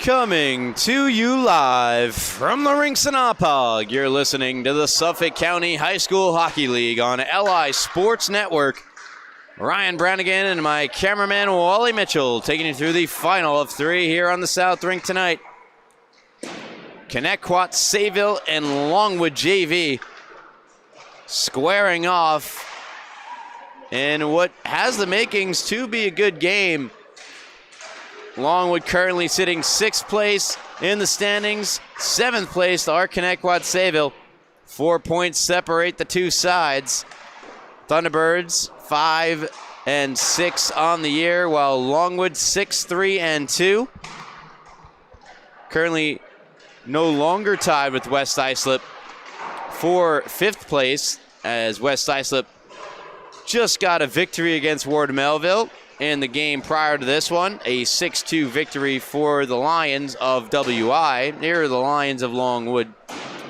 Coming to you live from the rinks in Oppog, you're listening to the Suffolk County High School Hockey League on LI Sports Network. Ryan Brannigan and my cameraman Wally Mitchell taking you through the final of three here on the South Rink tonight. Connetquot, Sayville, and Longwood JV squaring off in what has the makings to be a good game. Longwood currently sitting 6th place in the standings. 7th place, our Connetquot Sayville. 4 points separate the two sides. Thunderbirds 5 and 6 on the year, while Longwood 6, 3 and 2. Currently no longer tied with West Islip for 5th place, as West Islip just got a victory against Ward Melville in the game prior to this one, a 6-2 victory for the Lions of WI. Here are the Lions of Longwood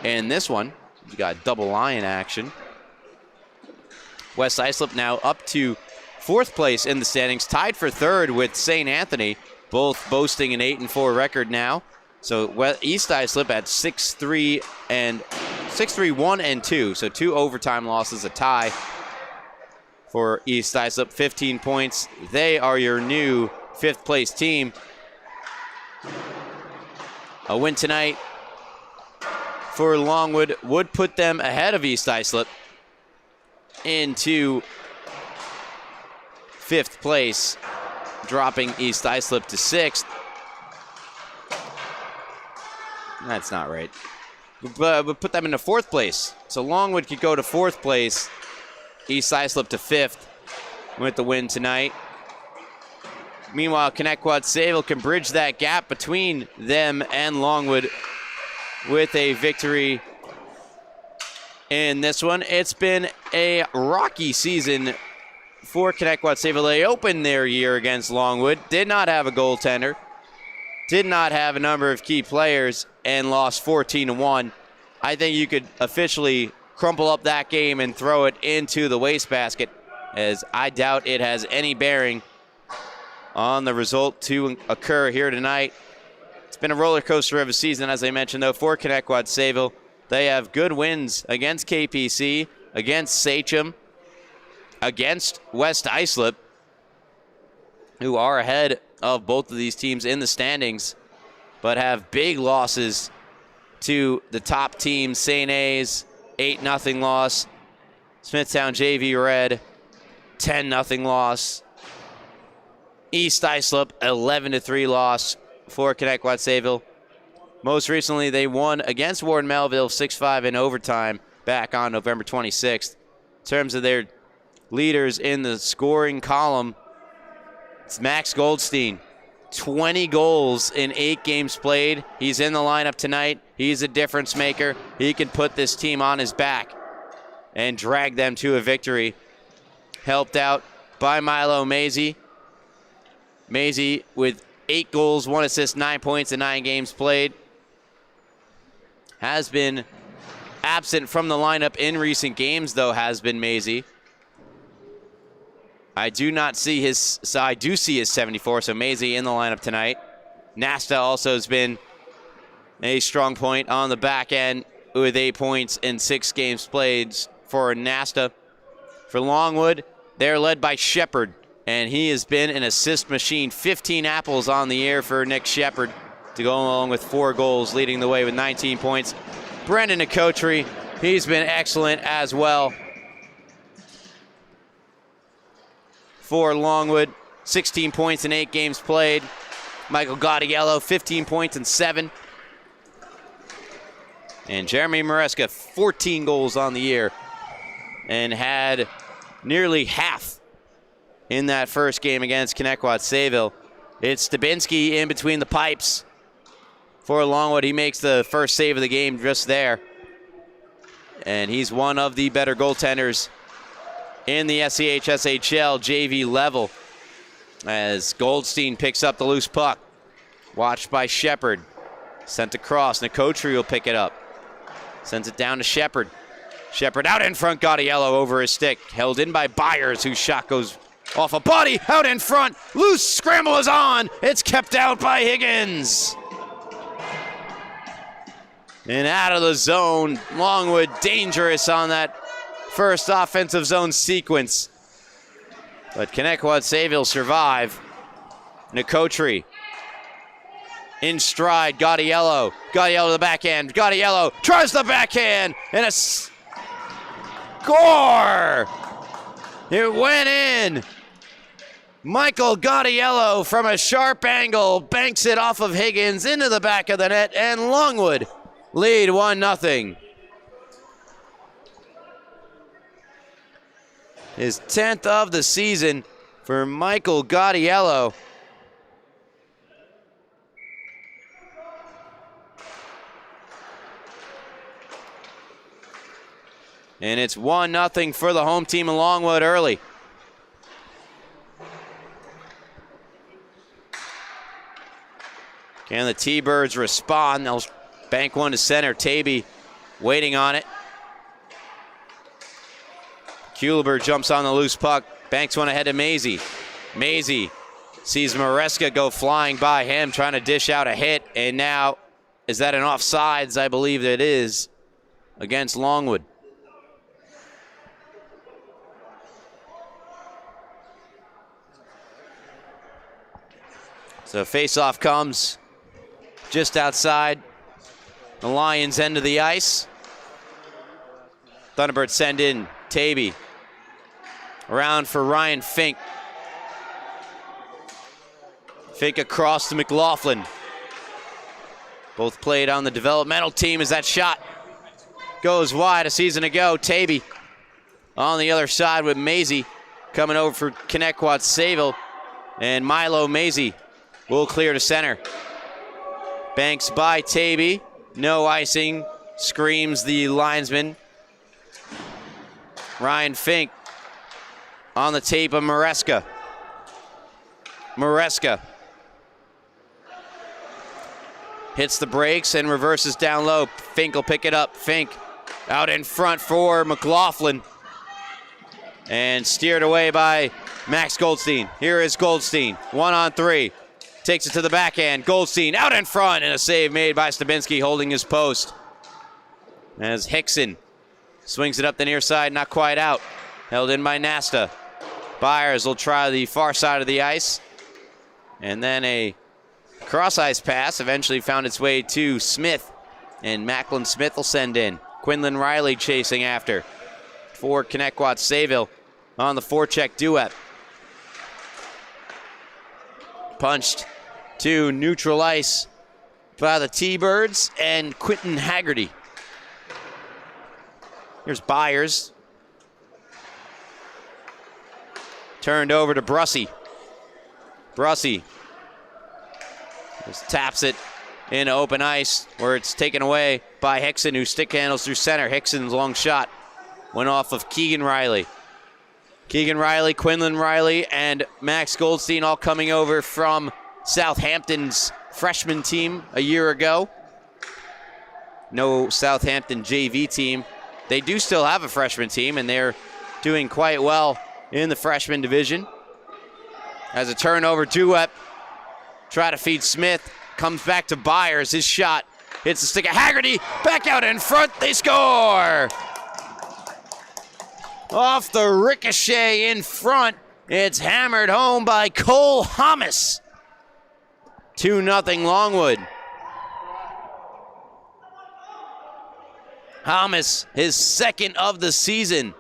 in this one. You got double Lion action. West Islip now up to 4th place in the standings, tied for 3rd with St. Anthony, both boasting an 8-4 record now. So East Islip at 6-3 and 6-3, 1-2, so 2 overtime losses, a tie for East Islip, 15 points. They are your new 5th place team. A win tonight for Longwood would put them ahead of East Islip into 5th place, dropping East Islip to 6th. That's not right. But would put them into 4th place. So Longwood could go to 4th place, East Islip to 5th with the win tonight. Meanwhile, Connetquot Sayville can bridge that gap between them and Longwood with a victory in this one. It's been a rocky season for Connetquot Sayville. They opened their year against Longwood, did not have a goaltender, did not have a number of key players, and lost 14-1. I think you could officially crumple up that game and throw it into the wastebasket, as I doubt it has any bearing on the result to occur here tonight. It's been a roller coaster of a season, as I mentioned, though, for Connetquot Sayville. They have good wins against KPC, against Sachem, against West Islip, who are ahead of both of these teams in the standings, but have big losses to the top teams. St. A's, 8-0 loss. Smithtown JV Red, 10-0 loss. East Islip, 11-3 loss for Connetquot Sayville. Most recently, they won against Ward Melville 6-5 in overtime back on November 26th. In terms of their leaders in the scoring column, it's Max Goldstein. 20 goals in 8 games played. He's in the lineup tonight. He's a difference maker. He can put this team on his back and drag them to a victory. Helped out by Milo Maisie. Maisie with 8 goals, 1 assist, 9 points in 9 games played. Has been absent from the lineup in recent games, though, has been Maisie. I do see his 74, so Maisie in the lineup tonight. Nasta also has been a strong point on the back end with 8 points in 6 games played for Nasta. For Longwood, they're led by Shepard, and he has been an assist machine. 15 apples on the year for Nick Shepard to go along with 4 goals, leading the way with 19 points. Brendan Nicotri, he's been excellent as well for Longwood. 16 points in 8 games played. Michael Gaudiello, 15 points in 7. And Jeremy Maresca, 14 goals on the year, and had nearly half in that first game against Connetquot Sayville. It's Stabinski in between the pipes for Longwood. He makes the first save of the game just there. And he's one of the better goaltenders in the SCHSHL JV level, as Goldstein picks up the loose puck. Watched by Shepard. Sent across. Nicotri will pick it up. Sends it down to Shepard. Shepard out in front. Gaudiello over his stick. Held in by Byers, whose shot goes off a body. Out in front. Loose scramble is on. It's kept out by Higgins. And out of the zone, Longwood dangerous on that first offensive zone sequence. But Connetquot Sayville survive. Nicotri in stride, Gaudiello. Gaudiello to the backhand. Gaudiello tries the backhand and a score! It went in. Michael Gaudiello from a sharp angle banks it off of Higgins into the back of the net, and Longwood lead 1-0. His 10th of the season for Michael Gaudiello. And it's 1-0 for the home team in Longwood early. Can the T-Birds respond? They'll bank one to center. Taby waiting on it. Kuhleberg jumps on the loose puck. Banks one ahead to Maisie. Maisie sees Maresca go flying by him, trying to dish out a hit. And now, is that an offsides? I believe it is, against Longwood. So face-off comes just outside the Lions' end of the ice. Thunderbirds send in Taby. Around for Ryan Fink. Fink across to McLaughlin. Both played on the developmental team as that shot goes wide a season ago. Taby on the other side with Maisie coming over for Connetquot Sayville. And Milo Maisie will clear to center. Banks by Taby. No icing. Screams the linesman. Ryan Fink on the tape of Maresca. Maresca hits the brakes and reverses down low. Fink will pick it up. Fink out in front for McLaughlin. And steered away by Max Goldstein. Here is Goldstein. 1-on-3. Takes it to the backhand. Goldstein out in front, and a save made by Stabinski holding his post. As Hickson swings it up the near side, not quite out. Held in by Nasta. Byers will try the far side of the ice. And then a cross-ice pass eventually found its way to Smith. And Macklin Smith will send in. Quinlan Riley chasing after for Connetquot Sayville on the forecheck duet. Punched to neutral ice by the T-Birds and Quentin Haggerty. Here's Byers. Turned over to Brussy. Brussy just taps it into open ice where it's taken away by Hickson, who stick handles through center. Hickson's long shot went off of Keegan Riley. Keegan Riley, Quinlan Riley, and Max Goldstein all coming over from Southampton's freshman team a year ago. No Southampton JV team. They do still have a freshman team, and they're doing quite well in the freshman division. As a turnover, Duet try to feed Smith. Comes back to Byers. His shot hits the stick of Haggerty. Back out in front. They score! Off the ricochet in front. It's hammered home by Cole Hamas. 2-0 Longwood. Hamas, his second of the season.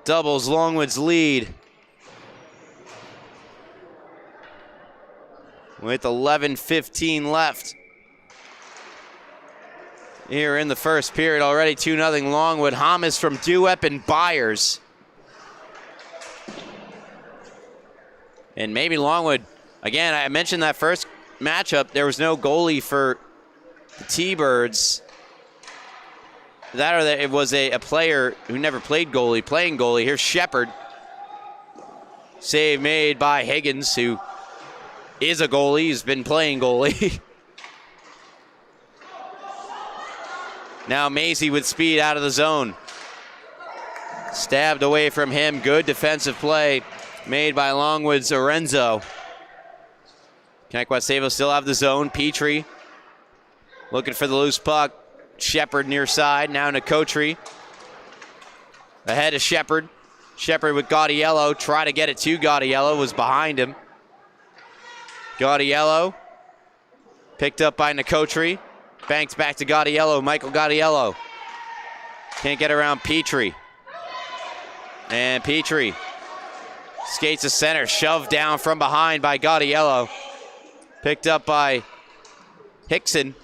Doubles Longwood's lead. With 11:15 left. Here in the first period, already 2-0 Longwood. Hamas from Duep and Byers. And maybe Longwood, again, I mentioned that first matchup, there was no goalie for the T-Birds. That or that it was a player who never played goalie, playing goalie. Here's Shepard. Save made by Higgins, who is a goalie. He's been playing goalie. Now Maisie with speed out of the zone. Stabbed away from him. Good defensive play made by Longwood's Orenzo. Connetquot Sayville still have the zone. Petrie looking for the loose puck. Shepard near side. Now Nicotri. Ahead of Shepard. Shepard with Gaudiello. Try to get it to Gaudiello. Was behind him. Gaudiello. Picked up by Nicotri. Banked back to Gaudiello. Michael Gaudiello. Can't get around Petrie. And Petrie skates to center. Shoved down from behind by Gaudiello. Picked up by Hickson.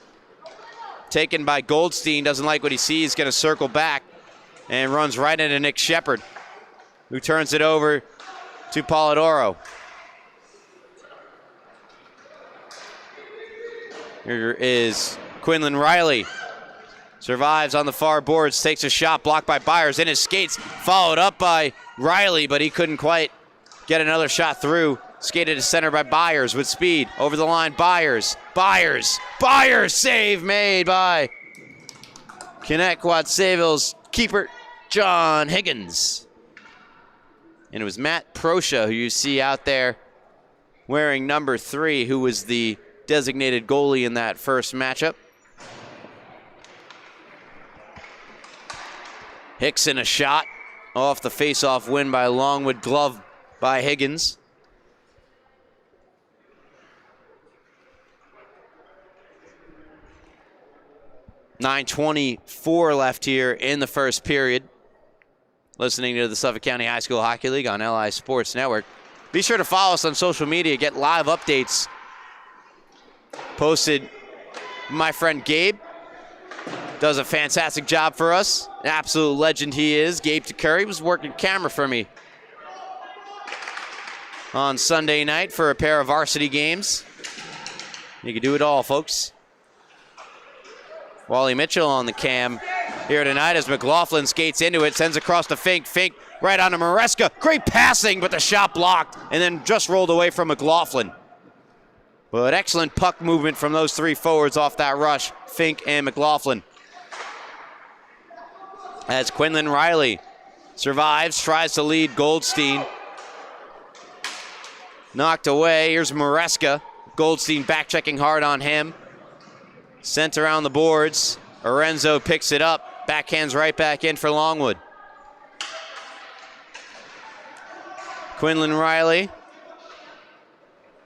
Taken by Goldstein. Doesn't like what he sees. Going to circle back. And runs right into Nick Shepard, who turns it over to Polidoro. Here is Quinlan Riley. Survives on the far boards, takes a shot, blocked by Byers, in his skates, followed up by Riley, but he couldn't quite get another shot through. Skated to center by Byers with speed. Over the line, Byers, save made by Connetquot Sayville's keeper, John Higgins. And it was Matt Proscia, who you see out there wearing number 3, who was the designated goalie in that first matchup. Hickson a shot off the face-off win by Longwood, glove by Higgins. .9:24 left here in the first period. Listening to the Suffolk County High School Hockey League on LI Sports Network. Be sure to follow us on social media, get live updates posted. My friend Gabe does a fantastic job for us. An absolute legend he is. Gabe Curry was working camera for me on Sunday night for a pair of varsity games. You can do it all, folks. Wally Mitchell on the cam here tonight as McLaughlin skates into it, sends across to Fink. Fink right onto Maresca. Great passing, but the shot blocked and then just rolled away from McLaughlin. But excellent puck movement from those 3 forwards off that rush, Fink and McLaughlin. As Quinlan Riley survives, tries to lead Goldstein. Knocked away. Here's Maresca. Goldstein back checking hard on him. Sent around the boards. Orenzo picks it up. Backhands right back in for Longwood. Quinlan Riley.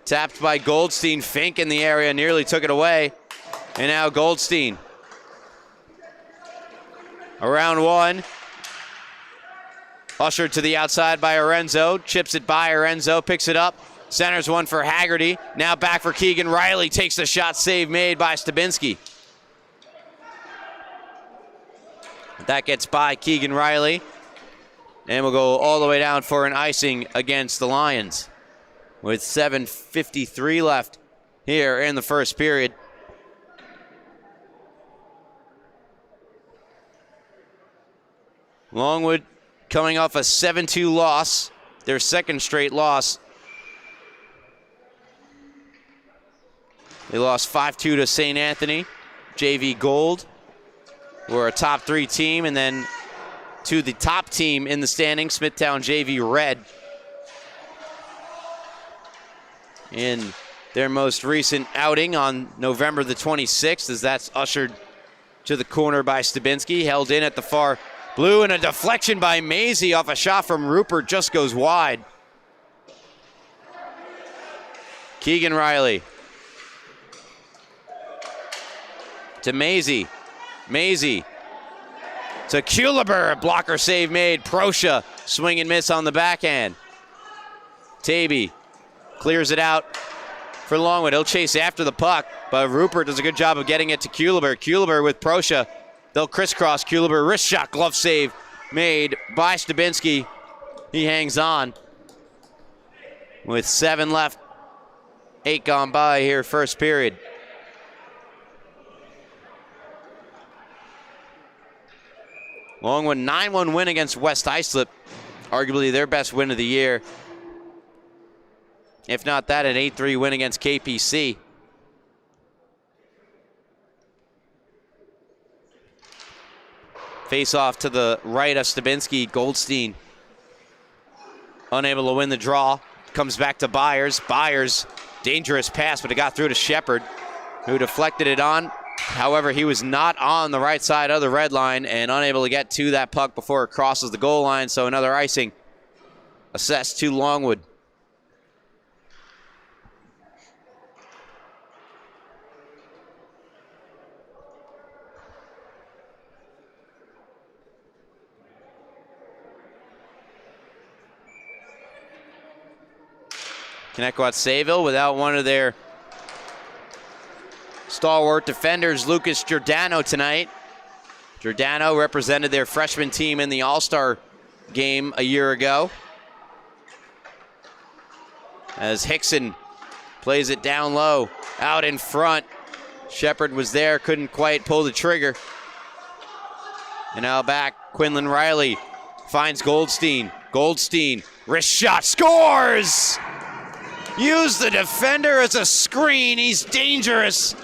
Tapped by Goldstein. Fink in the area, nearly took it away. And now Goldstein. Around 1. Ushered to the outside by Orenzo. Chips it by Orenzo. Picks it up. Centers one for Haggerty. Now back for Keegan Riley. Takes the shot, save made by Stabinski. That gets by Keegan Riley. And we'll go all the way down for an icing against the Lions. With 7:53 left here in the first period. Longwood coming off a 7-2 loss, their second straight loss. They lost 5-2 to St. Anthony, JV Gold, who are a top 3 team, and then to the top team in the standing, Smithtown JV Red. In their most recent outing on November the 26th, as that's ushered to the corner by Stabinski, held in at the far blue, and a deflection by Maisie off a shot from Rupert just goes wide. Keegan Riley to Maisie. Maisie to Kuliber. Blocker save made. Proscia swing and miss on the backhand. Taby clears it out for Longwood. He'll chase after the puck, but Rupert does a good job of getting it to Kuliber. Kuliber with Proscia. They'll crisscross. Kuliber wrist shot, glove save made by Stabinski. He hangs on with 7 left. 8 gone by here, first period. Longwood 9-1 win against West Islip, arguably their best win of the year. If not that, an 8-3 win against KPC. Face off to the right of Stabinski. Goldstein unable to win the draw. Comes back to Byers. Byers Dangerous pass, but it got through to Shepard, who deflected it on. However, he was not on the right side of the red line and unable to get to that puck before it crosses the goal line, so another icing assessed to Longwood. Connetquot Sayville without one of their stalwart defenders, Lucas Giordano, tonight. Giordano represented their freshman team in the All-Star game a year ago. As Hickson plays it down low, out in front. Shepard was there, couldn't quite pull the trigger. And now back, Quinlan Riley finds Goldstein. Goldstein, wrist shot, scores! Use the defender as a screen, he's dangerous.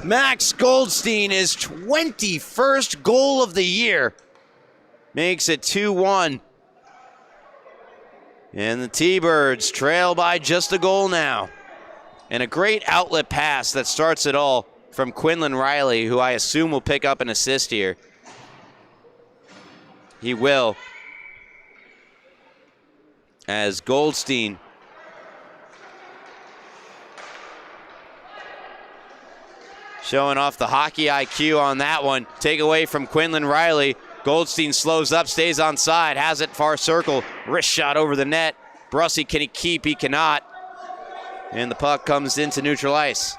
Max Goldstein, his 21st goal of the year, makes it 2-1. And the T-Birds trail by just a goal now. And a great outlet pass that starts it all from Quinlan Riley, who I assume will pick up an assist here. He will. As Goldstein showing off the hockey IQ on that one. Take away from Quinlan Riley. Goldstein slows up, stays on side, has it far circle. Wrist shot over the net. Brussy, can he keep? He cannot. And the puck comes into neutral ice.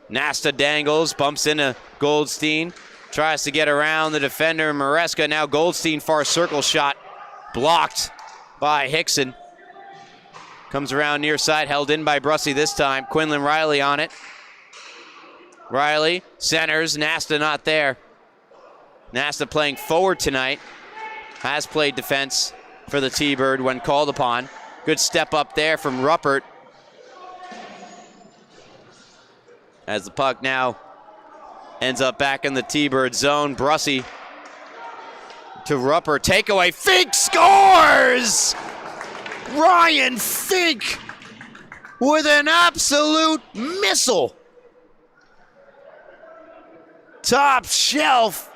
Nasta dangles, bumps into Goldstein. Tries to get around the defender, Maresca. Now Goldstein, far circle shot. Blocked by Hickson. Comes around near side, held in by Brussy this time. Quinlan Riley on it. Riley centers, Nasta not there. Nasta playing forward tonight. Has played defense for the T-Bird when called upon. Good step up there from Ruppert. As the puck now ends up back in the T-Bird zone. Brussy to Ruppert, takeaway, Fink scores! Ryan Fink with an absolute missile. Top shelf,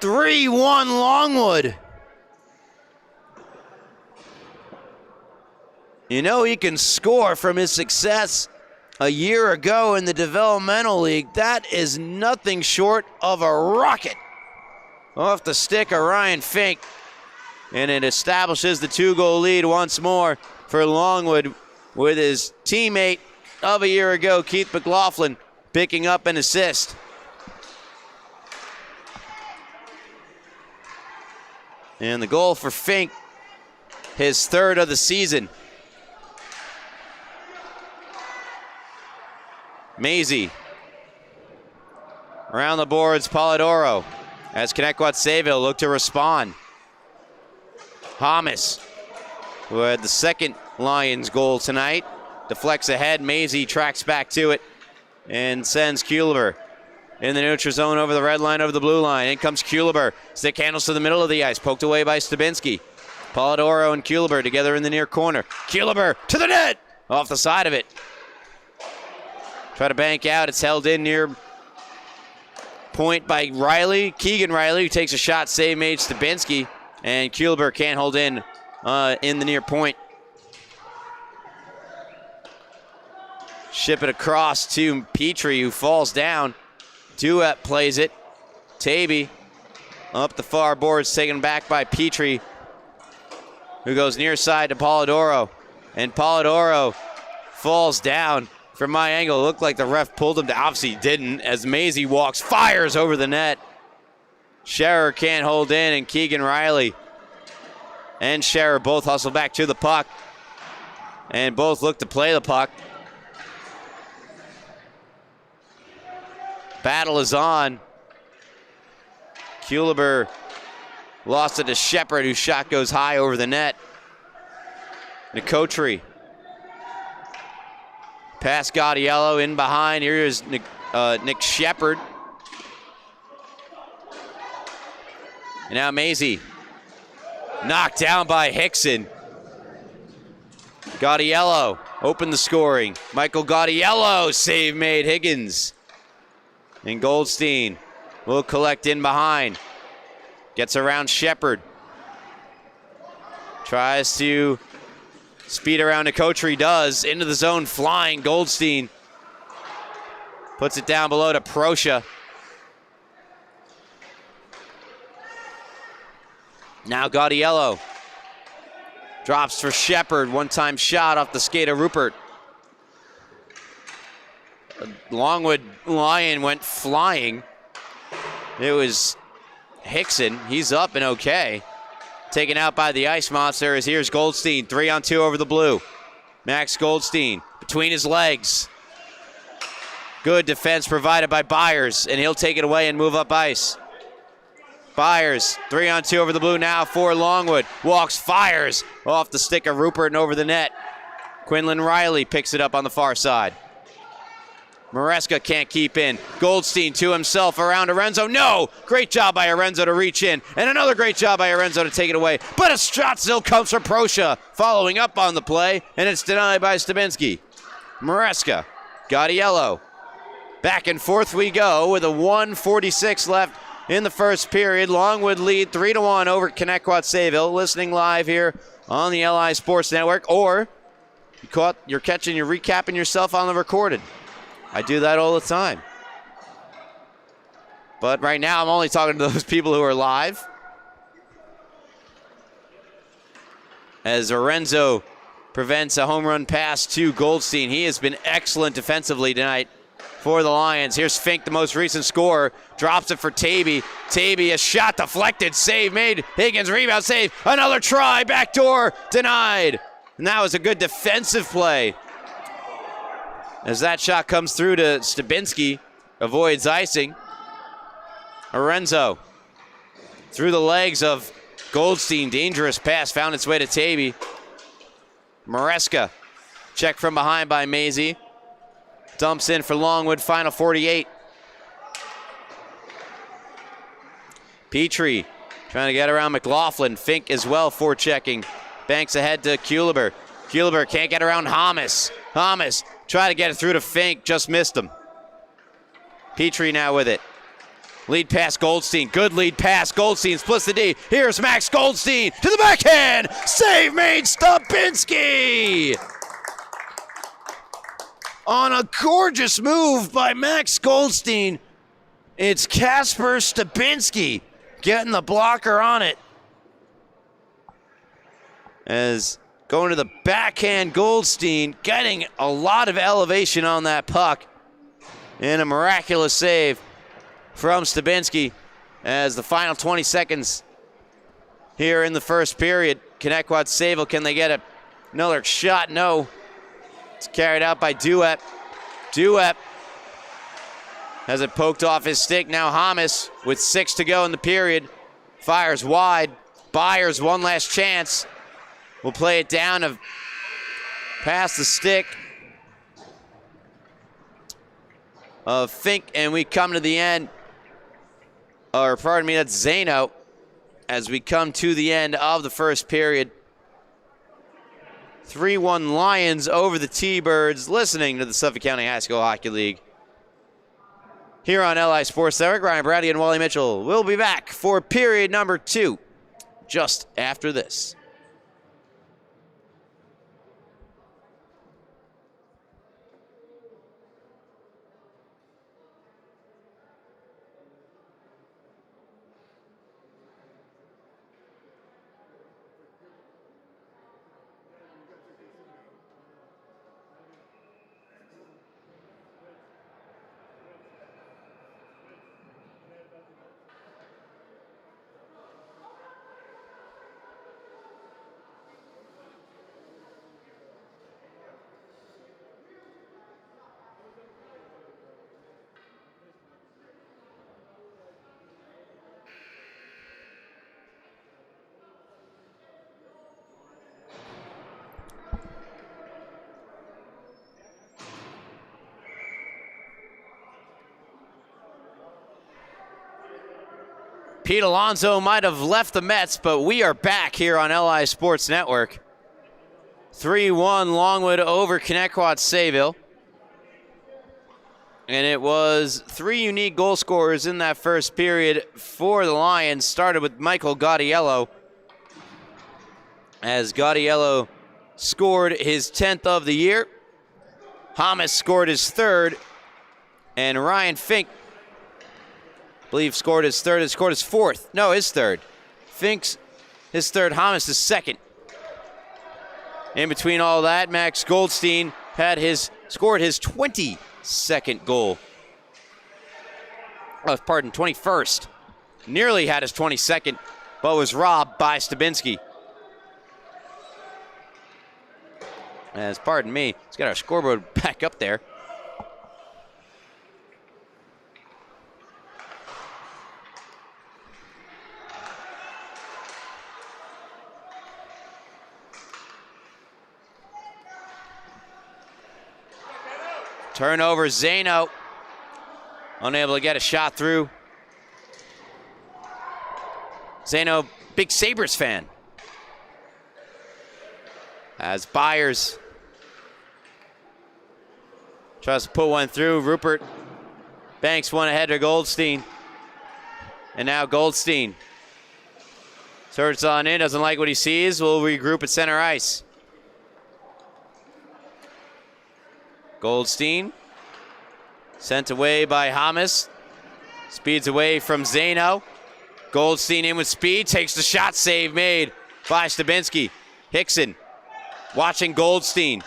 3-1 Longwood. You know he can score from his success a year ago in the developmental league. That is nothing short of a rocket off the stick of Ryan Fink. And it establishes the 2-goal lead once more for Longwood, with his teammate of a year ago, Keith McLaughlin, picking up an assist. And the goal for Fink, his third of the season. Maisie. Around the boards, Polidoro. As Connetquot Sayville look to respond. Hamas, who had the second Lions goal tonight, deflects ahead. Maisie tracks back to it and sends Kuleber in the neutral zone over the red line, over the blue line. In comes Kuleber. Stick handles to the middle of the ice, poked away by Stabinski. Polidoro and Kuleber together in the near corner. Kuleber to the net, off the side of it. Try to bank out. It's held in near point by Riley. Keegan Riley, who takes a shot, save made Stabinski. And Kuleber can't hold in the near point. Ship it across to Petrie, who falls down. Duet plays it. Tavy up the far boards, taken back by Petrie, who goes near side to Polidoro. And Polidoro falls down. From my angle, it looked like the ref pulled him down. Obviously didn't, as Maisie walks, fires over the net. Scherer can't hold in, and Keegan Riley and Scherer both hustle back to the puck. And both look to play the puck. Battle is on. Kuleber lost it to Shepard, whose shot goes high over the net. Nicotri. Pass Gaudiello in behind. Here is Nick Shepard. And now Maisie. Knocked down by Hickson. Gaudiello opened the scoring. Michael Gaudiello, save made. Higgins. And Goldstein will collect in behind. Gets around Shepard. Tries to speed around Nicotri, does. Into the zone, flying. Goldstein puts it down below to Proscia. Now Gaudiello drops for Shepard. One-time shot off the skate of Rupert. Longwood Lion went flying. It was Hickson. He's up and okay. Taken out by the Ice Monster as here's Goldstein. 3-on-2 over the blue. Max Goldstein between his legs. Good defense provided by Byers, and he'll take it away and move up ice. Byers, 3-on-2 over the blue now for Longwood. Walks, fires off the stick of Rupert and over the net. Quinlan Riley picks it up on the far side. Maresca can't keep in. Goldstein to himself around Arenzo. No! Great job by Arenzo to reach in. And another great job by Arenzo to take it away. But a shot still comes from Proscia, following up on the play, and it's denied by Stabinski. Maresca, Gaudiello. Back and forth we go with a 1:46 left in the first period. Longwood lead 3-1 over Connetquot Sayville. Listening live here on the LI Sports Network, or you're recapping yourself on the recorded. I do that all the time. But right now I'm only talking to those people who are live. As Arenzo prevents a home run pass to Goldstein. He has been excellent defensively tonight for the Lions. Here's Fink, the most recent scorer. Drops it for Tavy. Tavy, a shot deflected. Save made. Higgins, rebound save. Another try. Backdoor. Denied. And that was a good defensive play. As that shot comes through to Stabinski. Avoids icing. Arenzo. Through the legs of Goldstein. Dangerous pass. Found its way to Tavy. Maresca. Check from behind by Maisie. Dumps in for Longwood, final 48. Petrie trying to get around McLaughlin. Fink as well for checking. Banks ahead to Kuliber. Kuliber can't get around Hamas. Hamas try to get it through to Fink, just missed him. Petrie now with it. Lead pass Goldstein, good lead pass. Goldstein splits the D. Here's Max Goldstein to the backhand. Save made Stabinski. On a gorgeous move by Max Goldstein, it's Kasper Stabinski getting the blocker on it. As going to the backhand, Goldstein getting a lot of elevation on that puck. And a miraculous save from Stabinski as the final 20 seconds here in the first period. Connetquot Sayville, can they get another shot? No. It's carried out by Duep. Duep has it poked off his stick. Now Hamas with 6 to go in the period. Fires wide. Byers, one last chance. Will play it down past the stick of Fink, and we come to the end. Or pardon me, that's Zano. As we come to the end of the first period. 3-1 Lions over the T-Birds, listening to the Suffolk County High School Hockey League. Here on LI Sports Network, Ryan Brady and Wally Mitchell will be back for period number 2 just after this. Pete Alonso might have left the Mets, but we are back here on LI Sports Network. 3-1 Longwood over Connetquot Sayville. And it was 3 unique goal scorers in that first period for the Lions. Started with Michael Gaudiello, as Gaudiello scored his 10th of the year. Hamas scored his 3rd, and Ryan Fink, I believe, scored his 3rd. Scored his 4th. No, his 3rd. Fink's his 3rd. Hamas his 2nd. In between all that, Max Goldstein scored his 22nd goal. 21st. Nearly had his 22nd, but was robbed by Stabinski. As, pardon me, he's got our scoreboard back up there. Turnover, Zano unable to get a shot through. Zano, big Sabres fan. As Byers tries to put one through, Rupert banks one ahead to Goldstein. And now Goldstein turns on in, doesn't like what he sees, will regroup at center ice. Goldstein sent away by Hamas. Speeds away from Zano. Goldstein in with speed, takes the shot, save made by Stabinski. Hickson watching Goldstein.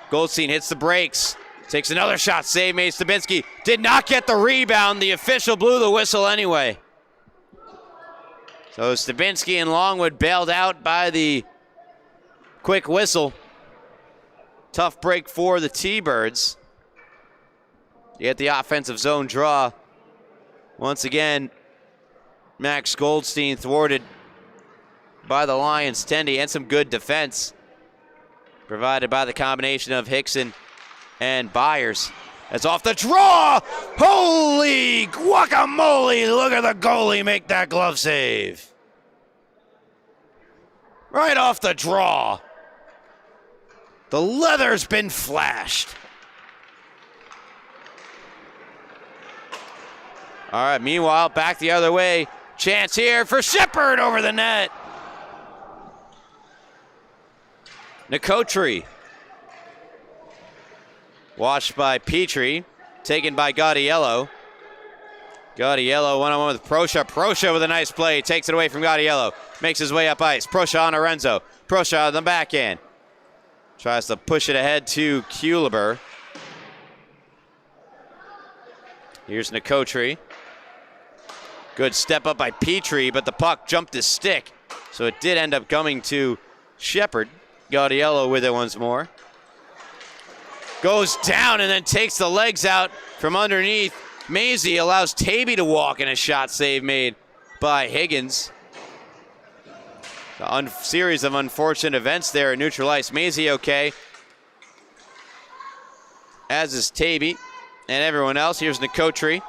Goldstein hits the brakes, takes another shot, save made. Stabinski did not get the rebound. The official blew the whistle anyway. So Stabinski and Longwood bailed out by the quick whistle. Tough break for the T-Birds. You get the offensive zone draw. Once again, Max Goldstein thwarted by the Lions' Tendy, and some good defense provided by the combination of Hickson and Byers. That's off the draw. Holy guacamole. Look at the goalie make that glove save. Right off the draw. The leather's been flashed. All right, meanwhile, back the other way. Chance here for Shepard over the net. Nicotri. Watched by Petrie. Taken by Gaudiello. Gaudiello one-on-one with Proscia. Proscia with a nice play. Takes it away from Gaudiello. Makes his way up ice. Proscia on Lorenzo. Proscia on the backhand. Tries to push it ahead to Kuliber. Here's Nicotri. Good step up by Petrie, but the puck jumped his stick. So it did end up coming to Shepard. Gaudiello with it once more. Goes down and then takes the legs out from underneath. Maisie allows Tavy to walk, and a shot save made by Higgins. A series of unfortunate events there at neutral ice. Maisie okay, as is Tavy and everyone else. Here's Nicotri.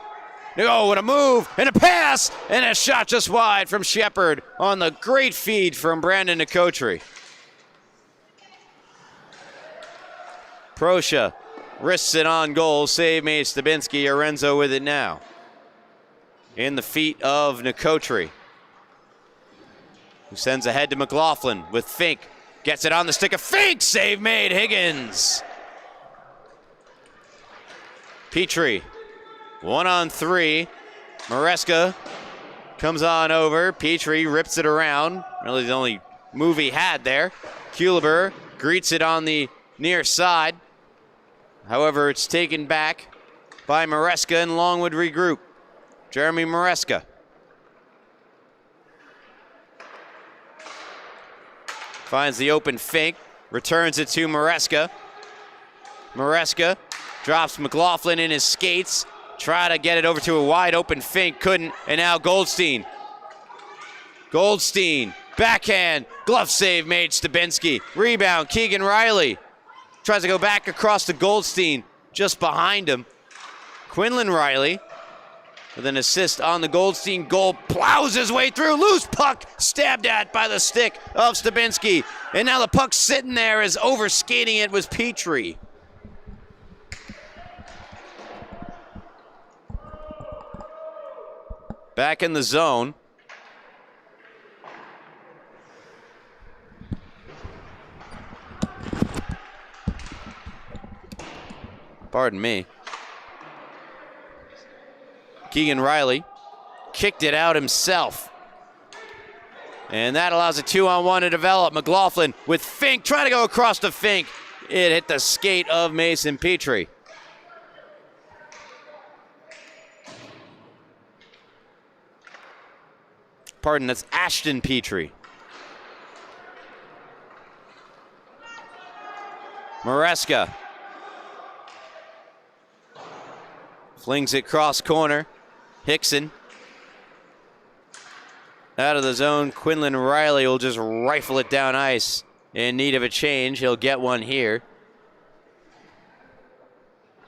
Oh, what a move, and a pass, and a shot just wide from Shepard on the great feed from Brandon Nicotri. Proscia risks it on goal. Save made Stabinski. Lorenzo with it now. In the feet of Nicotri, who sends ahead to McLaughlin with Fink. Gets it on the stick of Fink. Save made, Higgins. Petrie, 1-on-3. Maresca comes on over. Petrie rips it around. Really the only move he had there. Kuliber greets it on the near side. However, it's taken back by Maresca, and Longwood regroup. Jeremy Maresca. Finds the open Fink, returns it to Maresca. Maresca drops McLaughlin in his skates. Try to get it over to a wide open Fink, couldn't, and now Goldstein. Goldstein, backhand, glove save made Stabinski. Rebound, Keegan Riley. Tries to go back across to Goldstein, just behind him. Quinlan Riley with an assist on the Goldstein goal. Plows his way through. Loose puck stabbed at by the stick of Stabinski. And now the puck sitting there as overskating it was Petrie. Back in the zone. Pardon me. Keegan Riley kicked it out himself. And that allows a 2-on-1 to develop. McLaughlin with Fink trying to go across to Fink. It hit the skate of Mason Petrie. Pardon, that's Ashton Petrie. Maresca flings it cross corner. Hickson out of the zone. Quinlan Riley will just rifle it down ice. In need of a change. He'll get one here.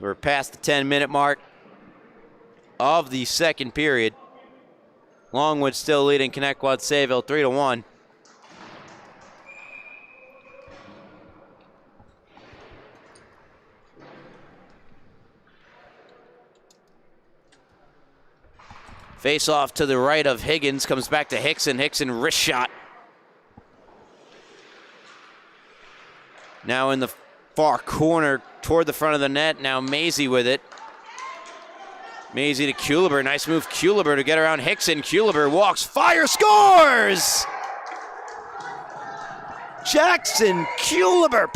We're past the 10-minute mark of the second period. Longwood still leading Connetquot Sayville 3-1. Face off to the right of Higgins, comes back to Hickson. Hickson wrist shot. Now in the far corner toward the front of the net. Now Maisie with it. Maisie to Kuliber. Nice move, Kuliber, to get around Hickson. Kuliber walks, fire, scores! Jason Kuliber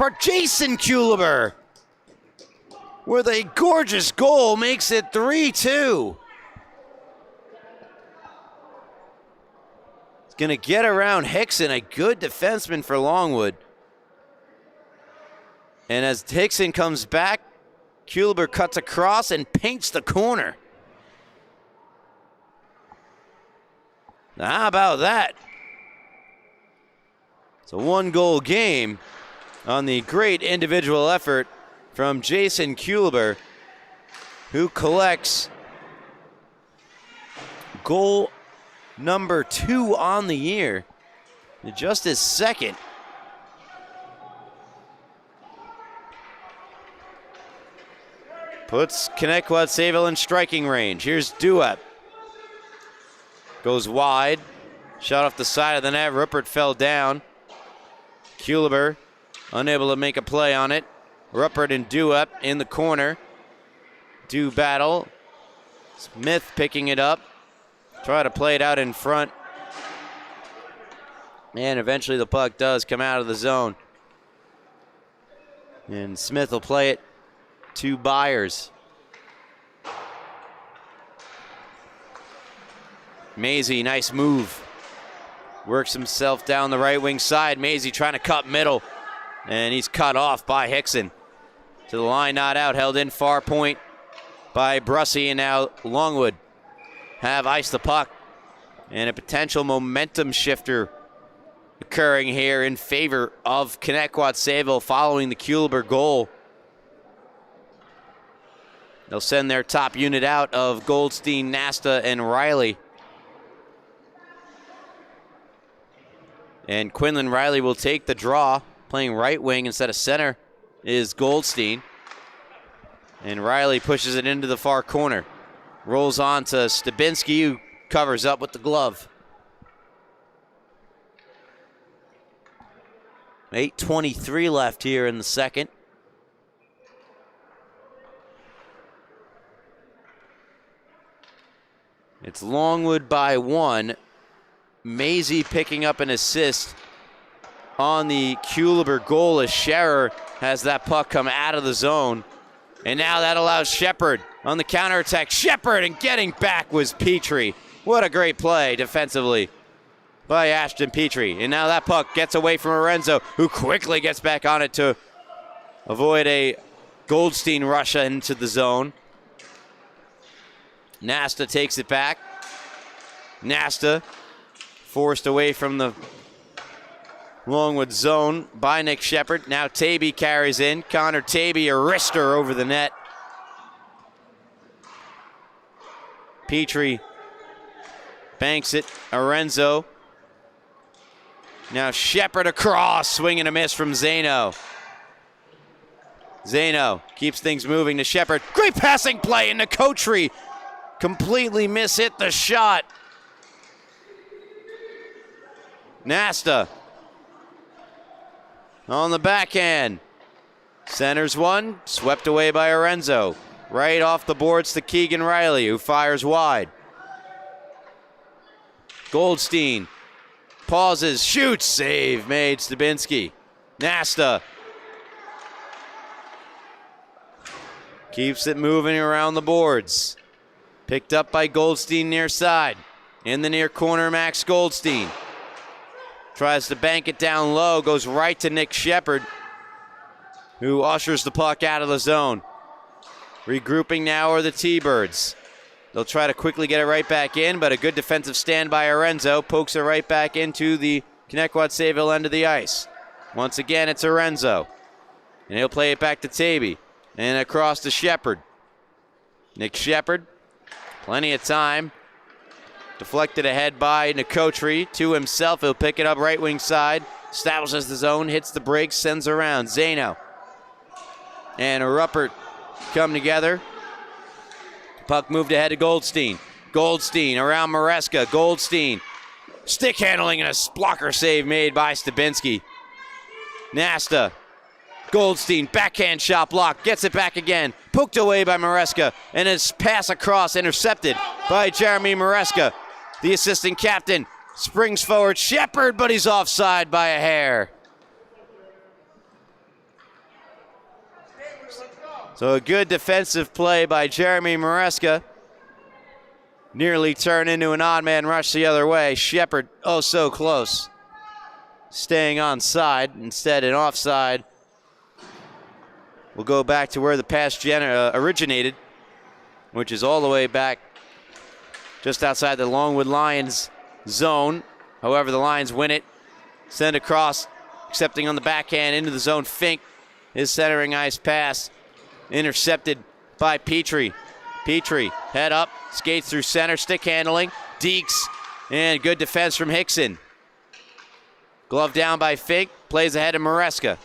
with a gorgeous goal makes it 3-2. It's going to get around Hickson, a good defenseman for Longwood. And as Hickson comes back, Kuliber cuts across and paints the corner. Now, how about that? It's a one-goal game on the great individual effort from Jason Kuliber, who collects goal number 2 on the year, just his second. Puts Connetquot Sayville in striking range. Here's Duep. Goes wide. Shot off the side of the net. Ruppert fell down. Kuliber unable to make a play on it. Ruppert and Duep in the corner. Do battle. Smith picking it up. Try to play it out in front. And eventually the puck does come out of the zone. And Smith will play it to Byers. Maisie, nice move. Works himself down the right wing side. Maisie trying to cut middle. And he's cut off by Hickson. To the line, not out. Held in far point by Brussy. And now Longwood have iced the puck. And a potential momentum shifter occurring here in favor of Connetquot Sayville following the Kuliber goal. They'll send their top unit out of Goldstein, Nasta, and Riley. And Quinlan Riley will take the draw, playing right wing instead of center is Goldstein. And Riley pushes it into the far corner. Rolls on to Stabinski, who covers up with the glove. 8:23 left here in the second. It's Longwood by 1. Maisie picking up an assist on the Kuliber goal as Scherer has that puck come out of the zone. And now that allows Shepard on the counterattack. Shepard, and getting back was Petrie. What a great play defensively by Ashton Petrie. And now that puck gets away from Lorenzo, who quickly gets back on it to avoid a Goldstein rush into the zone. Nasta takes it back. Nasta forced away from the Longwood zone by Nick Shepard. Now Tavy carries in. Connor Tavy, a wrister over the net. Petrie banks it. Arenzo. Now Shepard across. Swing and a miss from Zano. Zano keeps things moving to Shepard. Great passing play, and Connetquot completely mishit the shot. Nasta on the backhand. Centers one, swept away by Arenzo. Right off the boards to Keegan Riley, who fires wide. Goldstein pauses, shoots, save made. Stebinski. Nasta keeps it moving around the boards. Picked up by Goldstein near side. In the near corner, Max Goldstein. Tries to bank it down low, goes right to Nick Shepard, who ushers the puck out of the zone. Regrouping now are the T-Birds. They'll try to quickly get it right back in, but a good defensive stand by Arenzo pokes it right back into the Connetquot Sayville end of the ice. Once again, it's Arenzo. And he'll play it back to Taby. And across to Shepard. Nick Shepard, plenty of time. Deflected ahead by Connetquot to himself. He'll pick it up right wing side. Establishes the zone, hits the brakes, sends around. Zano and Ruppert come together. Puck moved ahead to Goldstein. Goldstein around Maresca. Goldstein. Stick handling and a blocker save made by Stebinski. Nasta. Goldstein, backhand shot block, gets it back again. Poked away by Maresca, and his pass across intercepted by Jeremy Maresca. The assistant captain springs forward. Shepard, but he's offside by a hair. So a good defensive play by Jeremy Maresca. Nearly turned into an odd man rush the other way. Shepard, oh so close. Staying onside, instead an offside. We'll go back to where the pass originated, which is all the way back just outside the Longwood Lions zone. However, the Lions win it. Send across, accepting on the backhand into the zone. Fink, his centering ice pass, intercepted by Petrie. Petrie, head up, skates through center, stick handling. Deeks, and good defense from Hickson. Glove down by Fink, plays ahead of Maresca.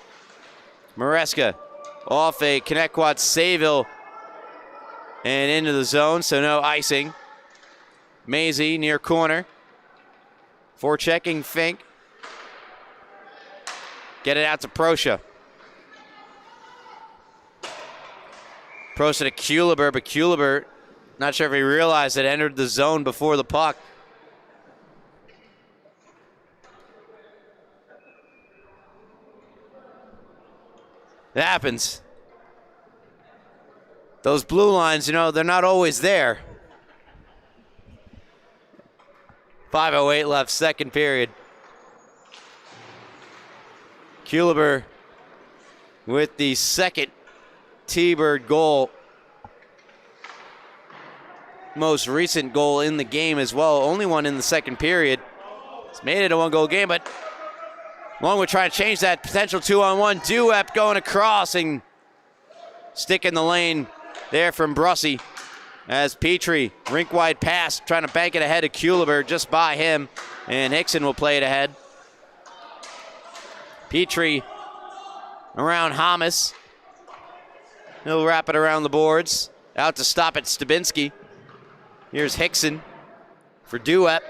Maresca off a Connetquot Sayville and into the zone, so no icing. Maisie near corner. Forechecking Fink. Get it out to Proscia. Proscia to Kuliber, but Kuliber, not sure if he realized it, entered the zone before the puck. It happens. Those blue lines, they're not always there. 5:08 left, second period. Kuliber with the second T-Bird goal. Most recent goal in the game as well. Only one in the second period. It's made it a one-goal game, but Longwood trying to change that. Potential 2-on-1. Duep going across and stick in the lane there from Brussy. As Petrie, rink-wide pass, trying to bank it ahead of Kuliber, just by him. And Hickson will play it ahead. Petrie around Hamas. He'll wrap it around the boards. Out to stop it, Stebinski. Here's Hickson for Duep.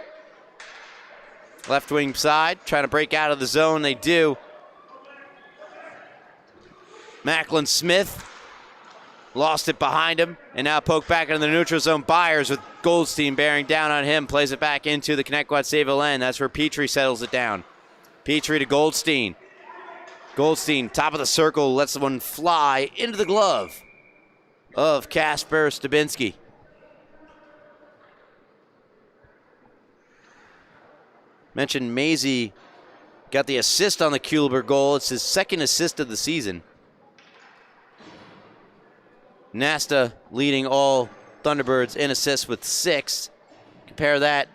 Left wing side, trying to break out of the zone. They do. Macklin Smith lost it behind him, and now poked back into the neutral zone. Byers with Goldstein bearing down on him, plays it back into the Connetquot Sayville end. That's where Petrie settles it down. Petrie to Goldstein. Goldstein, top of the circle, lets the one fly into the glove of Kasper Stebinski. Mentioned Maisie got the assist on the Kuliber goal. It's his second assist of the season. Nasta leading all Thunderbirds in assists with 6. Compare that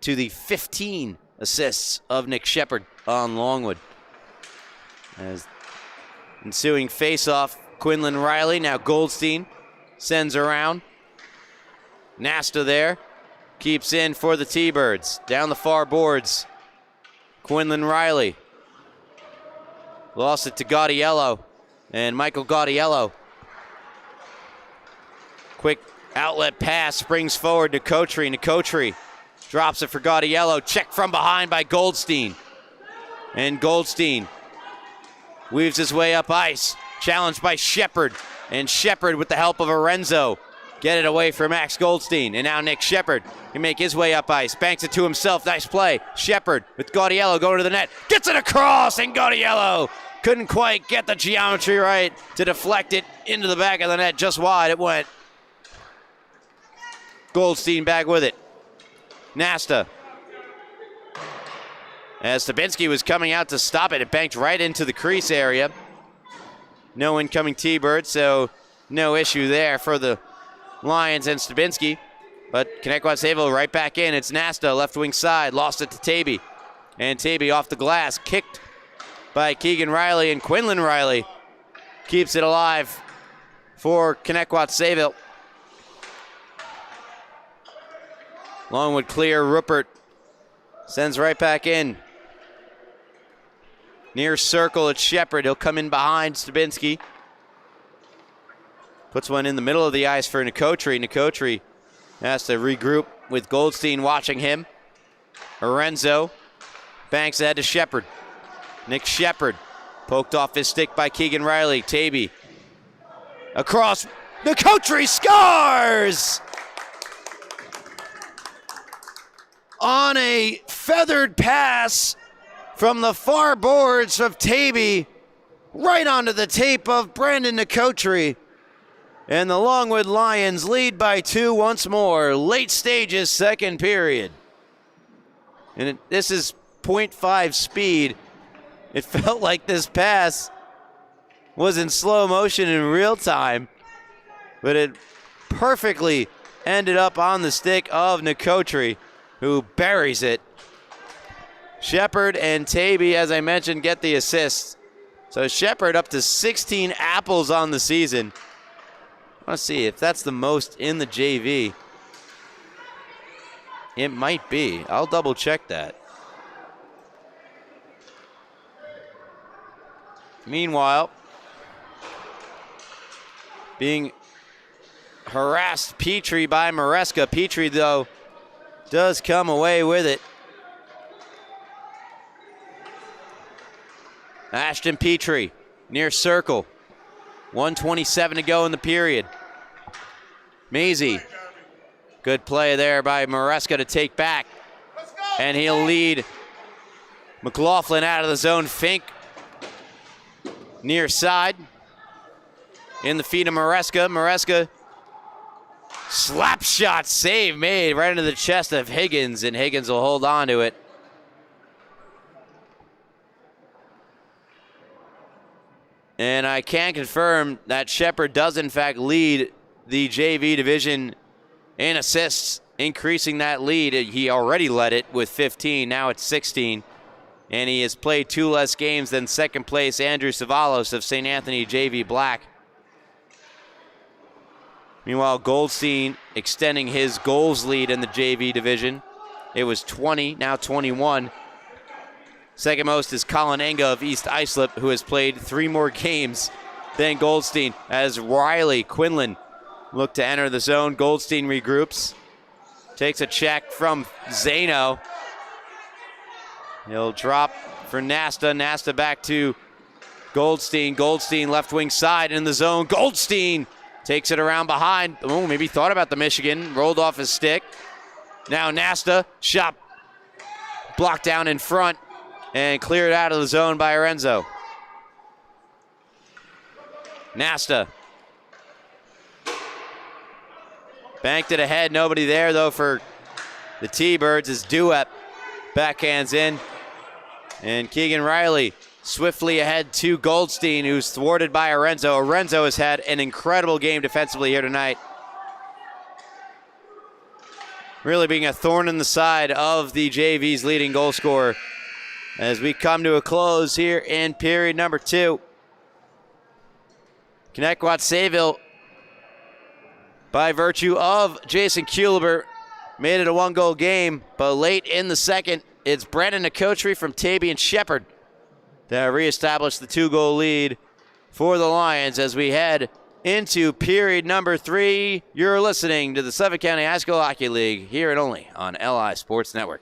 to the 15 assists of Nick Shepard on Longwood. As ensuing face-off, Quinlan Riley, now Goldstein, sends around. Nasta there. Keeps in for the T-Birds. Down the far boards. Quinlan Riley. Lost it to Gaudiello. And Michael Gaudiello. Quick outlet pass. Springs forward to Nicotri. Nicotri drops it for Gaudiello. Check from behind by Goldstein. And Goldstein weaves his way up ice. Challenged by Shepard. And Shepard with the help of Arenzo. Get it away from Max Goldstein. And now Nick Shepard can make his way up ice. Banks it to himself. Nice play. Shepard with Gaudiello going to the net. Gets it across, and Gaudiello couldn't quite get the geometry right to deflect it into the back of the net. Just wide it went. Goldstein back with it. Nasta. As Stabinski was coming out to stop it, it banked right into the crease area. No incoming T-Bird, so no issue there for the Lions and Stabinski. But Connetquot Sayville right back in. It's Nasta, left wing side. Lost it to Taby. And Taby off the glass. Kicked by Keegan Riley. And Quinlan Riley keeps it alive for Connetquot Sayville. Longwood clear. Rupert sends right back in. Near circle, it's Shepard. He'll come in behind Stabinski. Puts one in the middle of the ice for Nicotri. Nicotri has to regroup with Goldstein watching him. Arenzo banks ahead to Shepard. Nick Shepard poked off his stick by Keegan Riley. Taby across. Nicotri scores! On a feathered pass from the far boards of Taby right onto the tape of Brandon Nicotri. And the Longwood Lions lead by 2 once more. Late stages, second period. And this is 0.5 speed. It felt like this pass was in slow motion in real time, but it perfectly ended up on the stick of Nicotri, who buries it. Shepard and Taby, as I mentioned, get the assists. So Shepard up to 16 apples on the season. I want to see if that's the most in the JV. It might be. I'll double check that. Meanwhile, being harassed Petrie by Maresca. Petrie, though, does come away with it. Ashton Petrie near circle. 1:27 to go in the period. Maisie. Good play there by Maresca to take back. And he'll lead McLaughlin out of the zone. Fink near side. In the feet of Maresca. Maresca slap shot save made right into the chest of Higgins, and Higgins will hold on to it. And I can confirm that Shepard does in fact lead the JV division in assists, increasing that lead. He already led it with 15, now it's 16. And he has played 2 less games than second place Andrew Savalos of St. Anthony JV Black. Meanwhile, Goldstein extending his goals lead in the JV division. It was 20, now 21. Second most is Colin Enga of East Islip, who has played 3 more games than Goldstein. As Riley Quinlan look to enter the zone, Goldstein regroups. Takes a check from Zano. He'll drop for Nasta. Nasta back to Goldstein. Goldstein left wing side in the zone. Goldstein takes it around behind. Oh, maybe thought about the Michigan. Rolled off his stick. Now Nasta, shot blocked down in front and cleared out of the zone by Arenzo. Nasta. Banked it ahead. Nobody there, though, for the T-Birds as Duep backhands in. And Keegan Riley swiftly ahead to Goldstein, who's thwarted by Arenzo. Arenzo has had an incredible game defensively here tonight. Really being a thorn in the side of the JV's leading goal scorer as we come to a close here in period number 2. Connetquot Sayville by virtue of Jason Kuhleber. Made it a 1-goal game, but late in the second, it's Brandon Nicotri from Tavy and Shepherd that reestablished the 2-goal lead for the Lions as we head into period number 3. You're listening to the Suffolk County High School Hockey League here and only on LI Sports Network.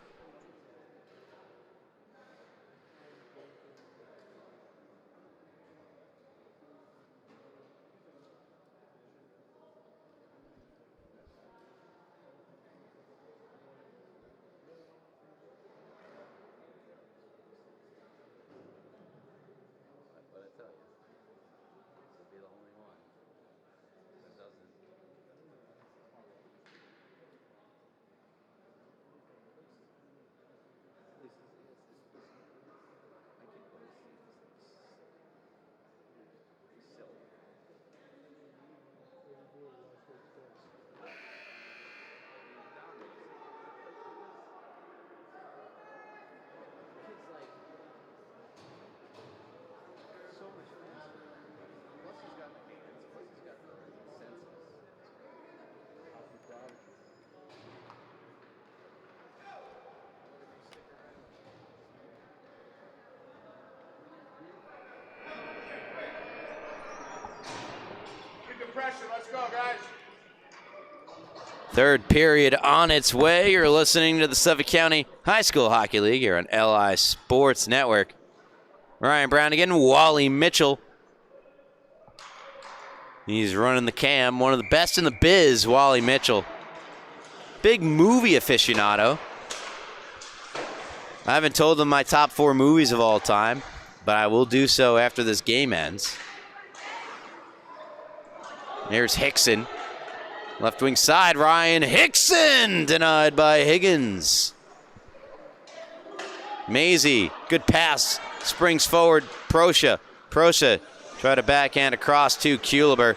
Let's go, guys. Third period on its way. You're listening to the Suffolk County High School Hockey League here on LI Sports Network. Ryan Brown again, Wally Mitchell. He's running the cam. One of the best in the biz, Wally Mitchell. Big movie aficionado. I haven't told him my top 4 movies of all time, but I will do so after this game ends. There's Hickson. Left wing side, Ryan Hickson! Denied by Higgins. Maisie, good pass. Springs forward, Proscia. Proscia tried to backhand across to Kuhleber.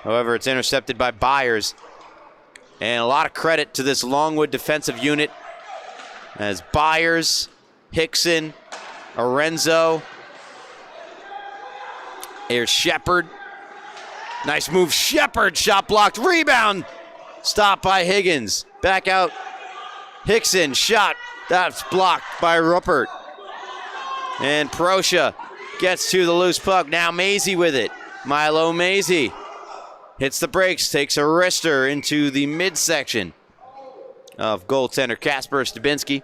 However, it's intercepted by Byers. And a lot of credit to this Longwood defensive unit as Byers, Hickson, Arenzo. Here's Shepherd. Nice move, Shepherd, shot blocked, rebound, stopped by Higgins. Back out, Hickson, shot, that's blocked by Ruppert. And Proscia gets to the loose puck, now Maisie with it. Milo Maisie hits the brakes, takes a wrister into the midsection of goaltender Kasper Stabinski.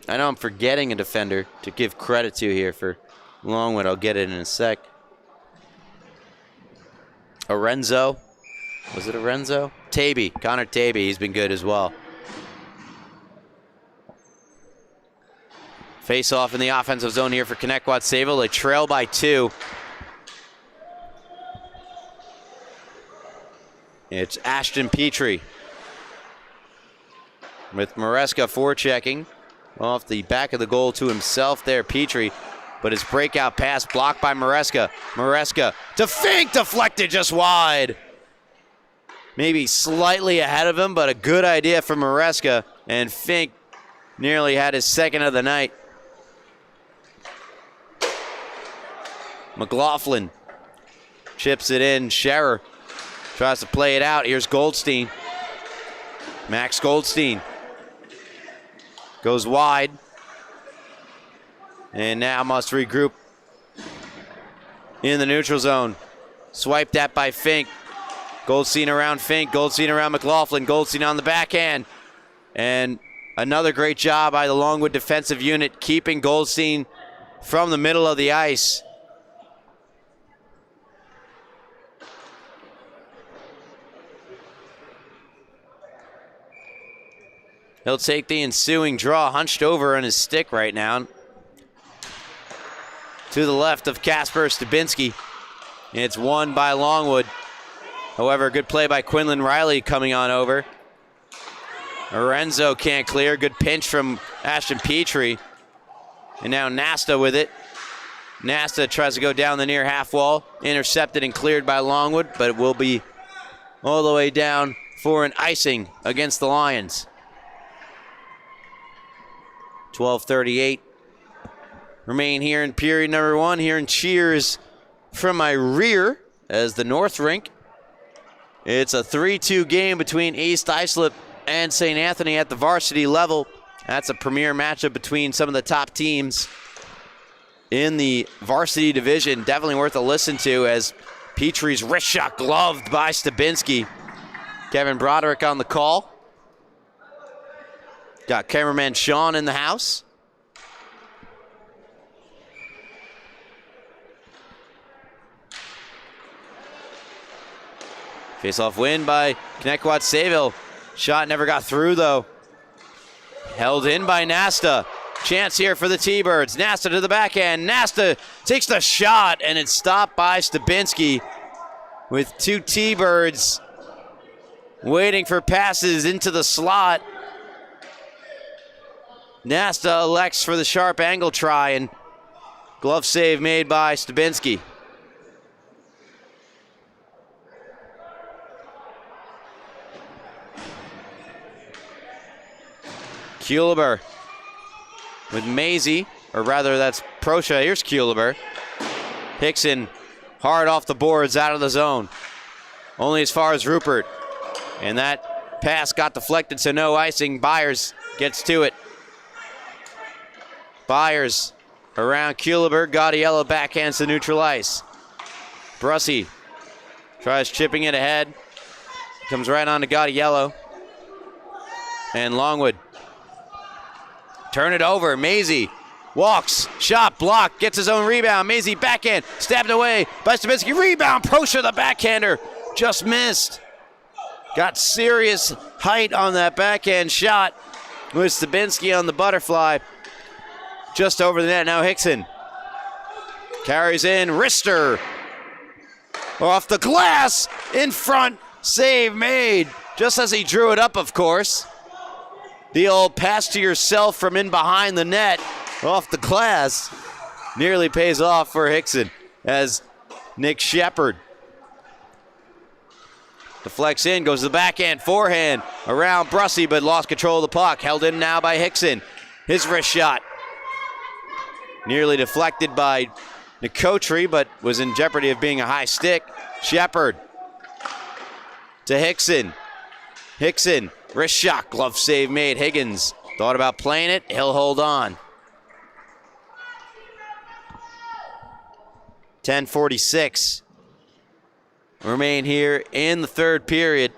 I know I'm forgetting a defender to give credit to here for Longwood, I'll get it in a sec. Arenzo. Was it Arenzo? Tavy. Connor Tavy. He's been good as well. Face off in the offensive zone here for Connetquot Sayville. They trail by 2. It's Ashton Petrie with Maresca forechecking off the back of the goal to himself there, Petrie. But his breakout pass blocked by Maresca. Maresca to Fink, deflected just wide. Maybe slightly ahead of him, but a good idea from Maresca. And Fink nearly had his second of the night. McLaughlin chips it in. Scherer tries to play it out. Here's Goldstein. Max Goldstein goes wide. And now must regroup in the neutral zone. Swiped at by Fink. Goldstein around Fink. Goldstein around McLaughlin. Goldstein on the backhand. And another great job by the Longwood defensive unit keeping Goldstein from the middle of the ice. He'll take the ensuing draw, hunched over on his stick right now. To the left of Kasper Stabinski. It's won by Longwood. However, good play by Quinlan Riley coming on over. Arenzo can't clear. Good pinch from Ashton Petrie. And now Nasta with it. Nasta tries to go down the near half wall. Intercepted and cleared by Longwood, but it will be all the way down for an icing against the Lions. 12:38 remain here in period number 1. Hearing cheers from my rear as the North Rink It's a 3-2 game between East Islip and St. Anthony at the varsity level. That's a premier matchup between some of the top teams in the varsity division. Definitely worth a listen to, as Petrie's wrist shot gloved by Stabinski. Kevin Broderick on the call. Got cameraman Sean in the house. Face-off win by Connetquot Sayville. Shot never got through, though. Held in by Nasta. Chance here for the T-Birds. Nasta to the backhand. Nasta takes the shot, and it's stopped by Stabinski with two T-Birds waiting for passes into the slot. Nasta elects for the sharp angle try, and glove save made by Stabinski. Kuliber with Maisie, or rather that's Prosha. Here's Kuliber. Hickson hard off the boards, out of the zone. Only as far as Rupert. And that pass got deflected, so no icing. Byers gets to it. Byers around Kuliber. Gaudiello backhands to neutral ice. Brussy tries chipping it ahead. Comes right on to Gaudiello. And Longwood. Turn it over. Maisie walks, shot, block, gets his own rebound. Maisie backhand, stabbed away by Stabinski. Rebound, Prosha, the backhander, just missed. Got serious height on that backhand shot with Stabinski on the butterfly. Just over the net. Now Hickson carries in. Rister off the glass, in front, save made. Just as he drew it up, of course. The old pass to yourself from in behind the net off the glass nearly pays off for Hickson, as Nick Shepard deflects in, goes to the backhand, forehand around Brussy, but lost control of the puck. Held in now by Hickson. His wrist shot nearly deflected by Nicotri, but was in jeopardy of being a high stick. Shepard to Hickson. Hickson, wrist shot, glove save made. Higgins thought about playing it. He'll hold on. 10:46 remain here in the third period.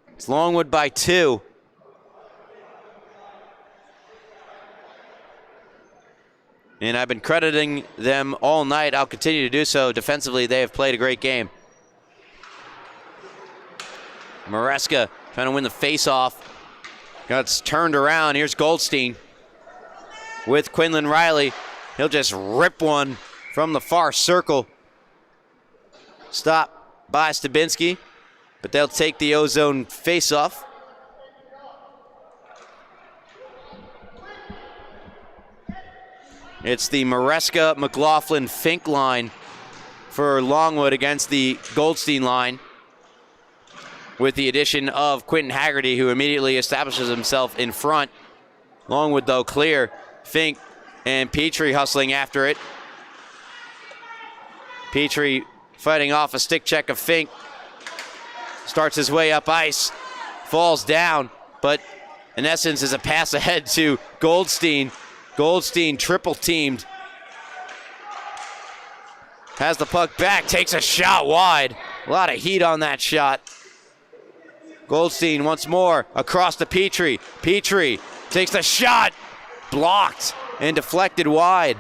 It's Longwood by 2. And I've been crediting them all night. I'll continue to do so. Defensively, they have played a great game. Maresca trying to win the face-off. Got turned around. Here's Goldstein with Quinlan Riley. He'll just rip one from the far circle. Stopped by Stabinski, but they'll take the Ozone face-off. It's the Maresca, McLaughlin, Fink line for Longwood against the Goldstein line, with the addition of Quentin Haggerty, who immediately establishes himself in front. Longwood, though, clear. Fink and Petrie hustling after it. Petrie fighting off a stick check of Fink. Starts his way up ice. Falls down, but in essence is a pass ahead to Goldstein. Goldstein triple teamed. Has the puck back, takes a shot wide. A lot of heat on that shot. Goldstein once more across to Petrie. Petrie takes the shot, blocked and deflected wide.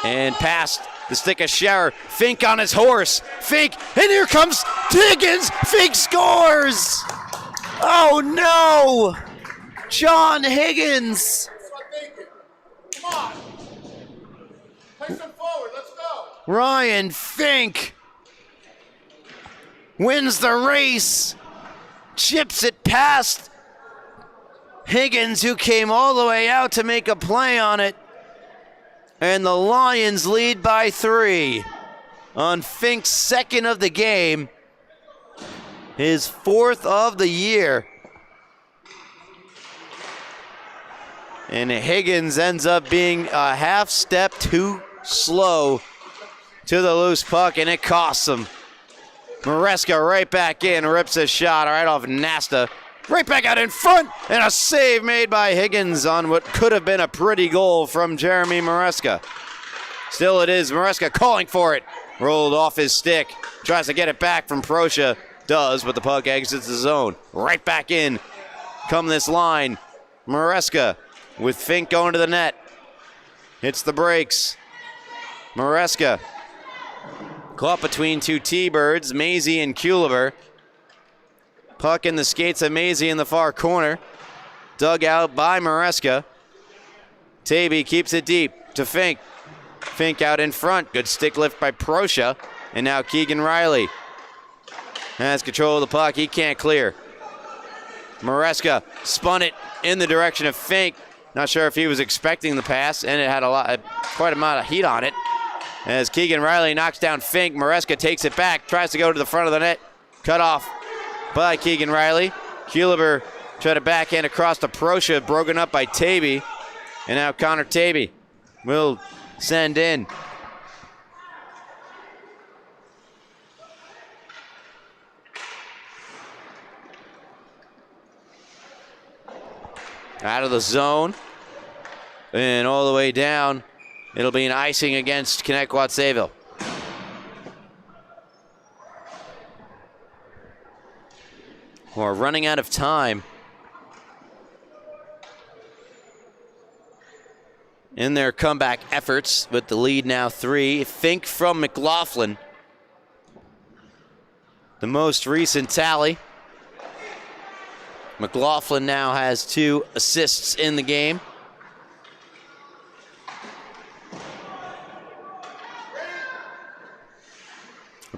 And past the stick of Scherer. Fink on his horse. Fink, and here comes Higgins. Fink scores! Oh no! John Higgins! Come on. Play some forward. Let's go. Ryan Fink wins the race, chips it past Higgins, who came all the way out to make a play on it. And the Lions lead by 3 on Fink's second of the game, his 4th of the year. And Higgins ends up being a half step too slow to the loose puck, and it costs him. Maresca right back in, rips a shot right off Nasta. Right back out in front, and a save made by Higgins on what could have been a pretty goal from Jeremy Maresca. Still it is Maresca calling for it. Rolled off his stick. Tries to get it back from Proscia. Does, but the puck exits the zone. Right back in. Come this line. Maresca with Fink going to the net. Hits the brakes. Maresca caught between two T-Birds, Maisie and Kuliber. Puck in the skates of Maisie in the far corner. Dug out by Maresca. Tavy keeps it deep to Fink. Fink out in front. Good stick lift by Proscia. And now Keegan Riley has control of the puck. He can't clear. Maresca spun it in the direction of Fink. Not sure if he was expecting the pass, and it had quite a amount of heat on it. As Keegan Riley knocks down Fink, Maresca takes it back, tries to go to the front of the net. Cut off by Keegan Riley. Kuliber tried to backhand across to Proscia, broken up by Tavy. And now Connor Tavy will send in. Out of the zone and all the way down. It'll be an icing against Connetquot Sayville. We're running out of time in their comeback efforts with the lead now 3. Fink from McLaughlin. The most recent tally. McLaughlin now has 2 assists in the game.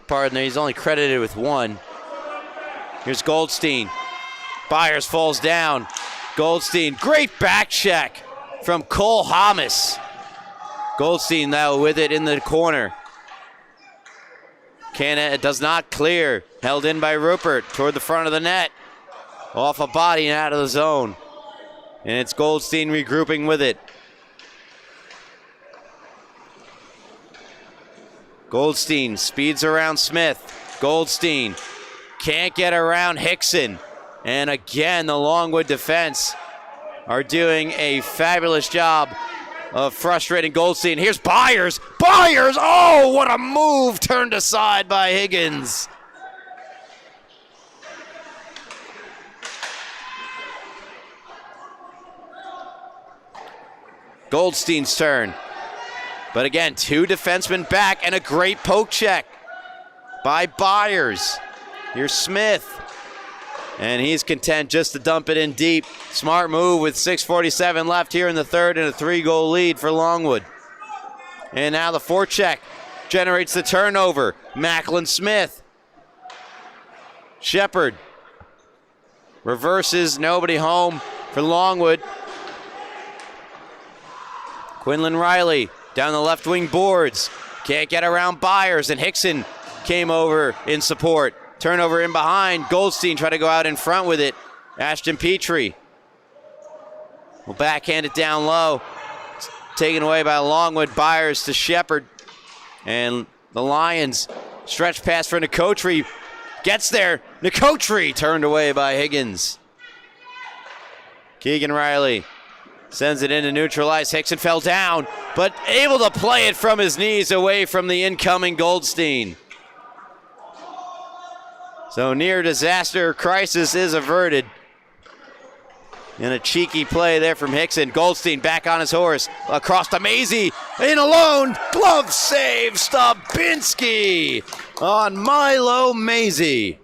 Pardon me, he's only credited with 1. Here's Goldstein. Byers falls down. Goldstein, great back check from Cole Hamas. Goldstein now with it in the corner. It does not clear. Held in by Rupert toward the front of the net. Off a body and out of the zone. And it's Goldstein regrouping with it. Goldstein speeds around Smith. Goldstein can't get around Hickson. And again, the Longwood defense are doing a fabulous job of frustrating Goldstein. Here's Byers. Byers! Oh, what a move! Turned aside by Higgins. Goldstein's turn. But again, 2 defensemen back and a great poke check by Byers. Here's Smith. And he's content just to dump it in deep. Smart move with 6:47 left here in the third and a 3-goal lead for Longwood. And now the forecheck generates the turnover. Macklin Smith. Shepard reverses, nobody home for Longwood. Quinlan Riley down the left wing boards. Can't get around Byers, and Hickson came over in support. Turnover in behind. Goldstein tried to go out in front with it. Ashton Petrie will backhand it down low. Taken away by Longwood. Byers to Shepard. And the Lions stretch pass for Nicotri. Gets there. Nicotri turned away by Higgins. Keegan Riley sends it in to neutralize. Hickson fell down, but able to play it from his knees away from the incoming Goldstein. So near disaster crisis is averted. And a cheeky play there from Hickson. Goldstein back on his horse. Across to Maisie. In alone. Glove save. Stabinski on Milo Maisie.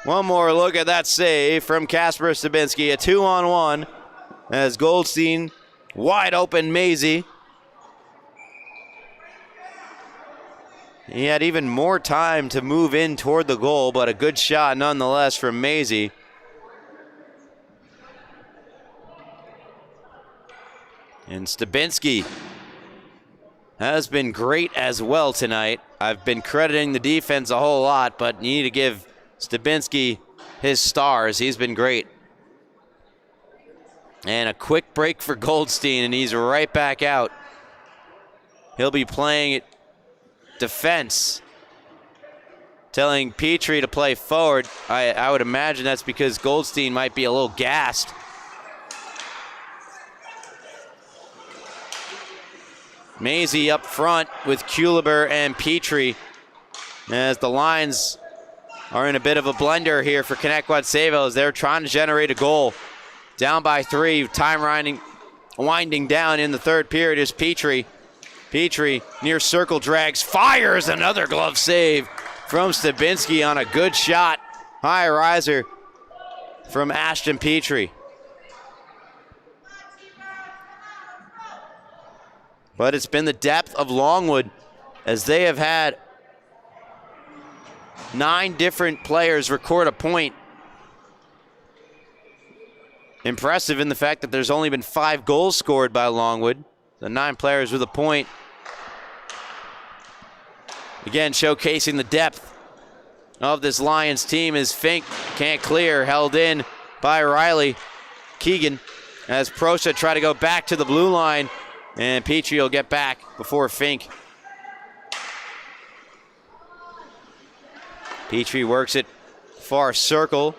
One more look at that save from Kasper Stabinski. A 2-on-1 as Goldstein wide open Maisie. He had even more time to move in toward the goal, but a good shot nonetheless from Maisie. And Stabinski has been great as well tonight. I've been crediting the defense a whole lot, but you need to give Stabinski his stars. He's been great. And a quick break for Goldstein, and he's right back out. He'll be playing defense telling Petrie to play forward. I would imagine that's because Goldstein might be a little gassed. Maisie up front with Kuliber and Petrie, as the Lions are in a bit of a blender here for Connetquot Sayville as they're trying to generate a goal. Down by 3, time winding down in the third period is Petrie. Petrie near circle drags, fires, another glove save from Stabinski on a good shot. High riser from Ashton Petrie. But it's been the depth of Longwood as they have had 9 different players record a point. Impressive in the fact that there's only been 5 goals scored by Longwood. The 9 players with a point. Again, showcasing the depth of this Lions team as Fink can't clear, held in by Riley. Keegan as Prosha try to go back to the blue line, and Petrie will get back before Fink. Petrie works it far circle,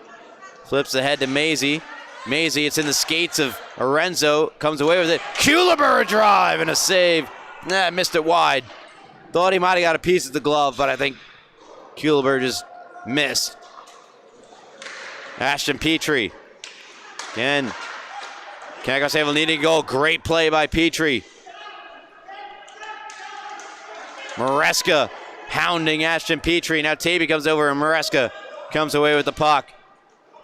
flips ahead to Maisie. Maisie, it's in the skates of Arenzo, comes away with it. Kuliber, a drive and a save. Missed it wide. Thought he might have got a piece of the glove, but I think Kuliber just missed. Ashton Petrie. Again, Connetquot Sayville needing a goal. Great play by Petrie. Maresca hounding Ashton Petrie. Now Taby comes over and Maresca comes away with the puck.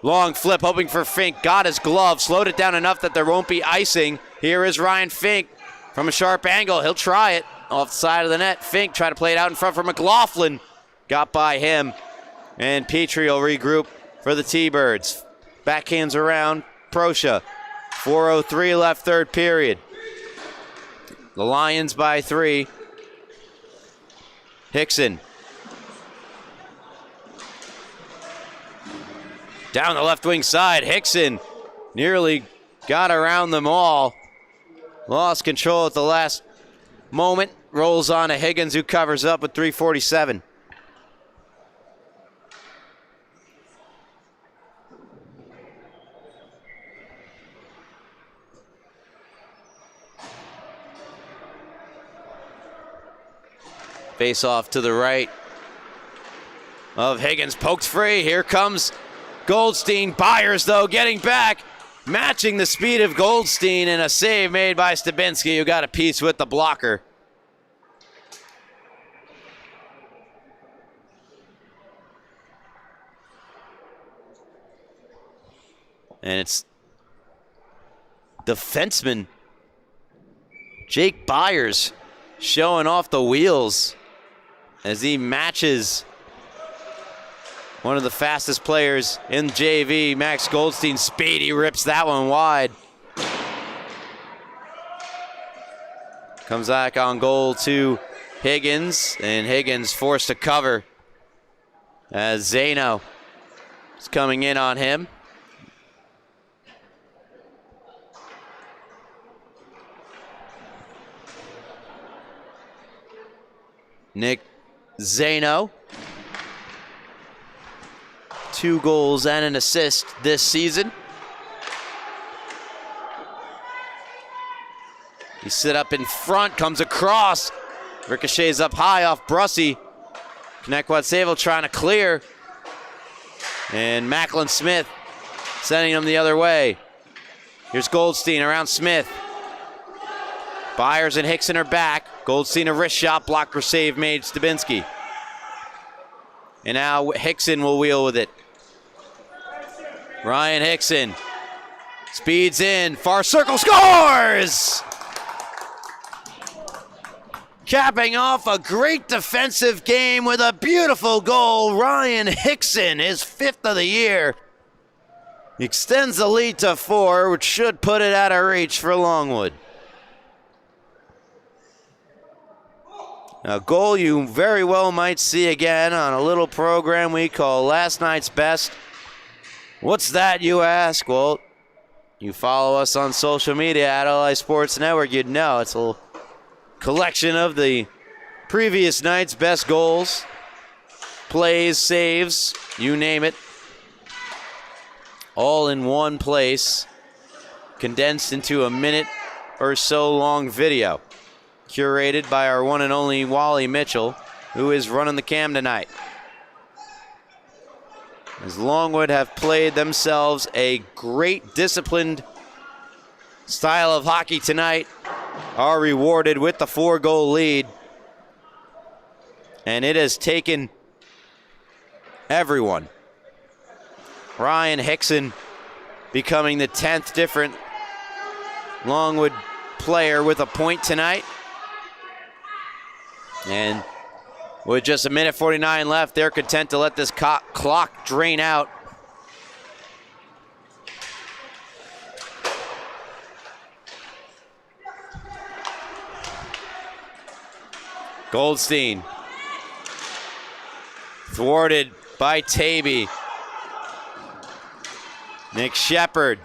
Long flip, hoping for Fink. Got his glove, slowed it down enough that there won't be icing. Here is Ryan Fink from a sharp angle. He'll try it off the side of the net. Fink tried to play it out in front for McLaughlin. Got by him. And Petrie will regroup for the T-Birds. Backhands around Prosha. 4:03 left, third period. The Lions by 3. Hickson. Down the left wing side, Hickson nearly got around them all. Lost control at the last moment. Rolls on to Higgins, who covers up with 3:47. Face off to the right of Higgins, poked free. Here comes Goldstein. Byers, though, getting back, matching the speed of Goldstein, and a save made by Stabinski, who got a piece with the blocker. And it's defenseman Jake Byers showing off the wheels as he matches one of the fastest players in JV, Max Goldstein. Speed, he rips that one wide. Comes back on goal to Higgins, and Higgins forced to cover as Zano is coming in on him. Nick Zano, 2 goals and an assist this season. He sit up in front, comes across, ricochets up high off Brussy. Connetquot Sayville trying to clear, and Macklin Smith sending him the other way. Here's Goldstein around Smith. Byers and Hickson are back. Goldstein, a wrist shot, blocker save made Stabinski. And now Hickson will wheel with it. Ryan Hickson speeds in, far circle, scores! Capping off a great defensive game with a beautiful goal. Ryan Hickson, his 5th of the year. Extends the lead to 4, which should put it out of reach for Longwood. A goal you very well might see again on a little program we call Last Night's Best. What's that, you ask? Well, you follow us on social media at LI Sports Network, you'd know. It's a little collection of the previous night's best goals plays, saves, you name it. All in one place, condensed into a minute or so long video, curated by our one and only Wally Mitchell, who is running the cam tonight. As Longwood have played themselves a great disciplined style of hockey tonight, are rewarded with the 4-goal lead. And it has taken everyone. Ryan Hickson becoming the 10th different Longwood player with a point tonight. And with just a minute 49 left, they're content to let this clock drain out. Goldstein thwarted by Tavy. Nick Shepard.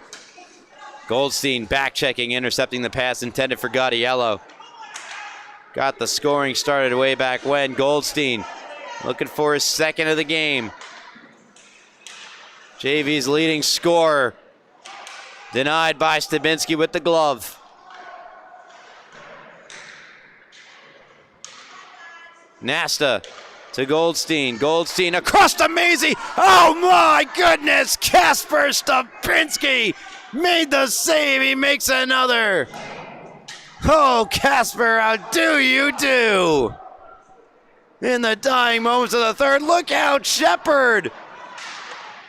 Goldstein back-checking, intercepting the pass intended for Gaudiello. Got the scoring started way back when. Goldstein looking for his second of the game. JV's leading scorer. Denied by Stabinski with the glove. Nasta to Goldstein. Goldstein across to Maisie. Oh my goodness! Kasper Stabinski made the save. He makes another. Oh, Kasper, how do you do? In the dying moments of the third, look out, Shepard.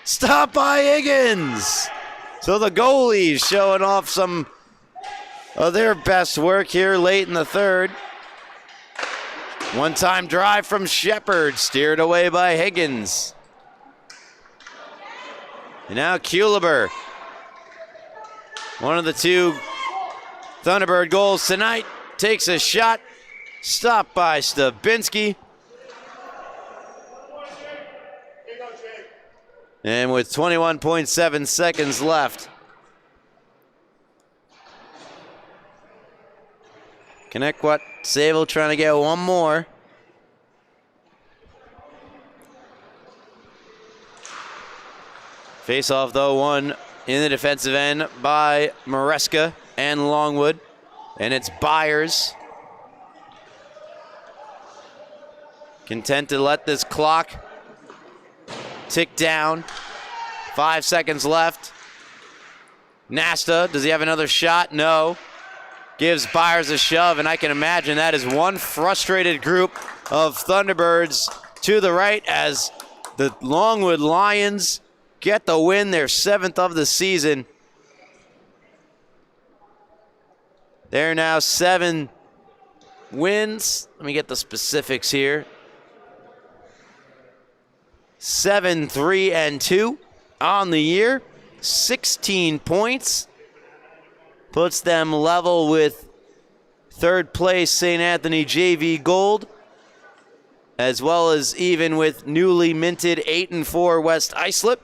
Stopped by Higgins. So the goalies showing off some of their best work here late in the third. One-time drive from Shepard, steered away by Higgins. And now Kuliber. One of the two Thunderbird goals tonight, takes a shot, stopped by Stabinski. And with 21.7 seconds left, Connetquot, Sayville trying to get one more. Face-off, though, won in the defensive end by Maresca and Longwood. And it's Byers. Content to let this clock tick down. 5 seconds left. Nasta, does he have another shot? No. Gives Byers a shove, and I can imagine that is one frustrated group of Thunderbirds to the right as the Longwood Lions get the win, their 7th of the season. They're now 7 wins. Let me get the specifics here. 7-3-2 on the year. 16 points. Puts them level with third place St. Anthony JV Gold, as well as even with newly minted 8-4 West Islip.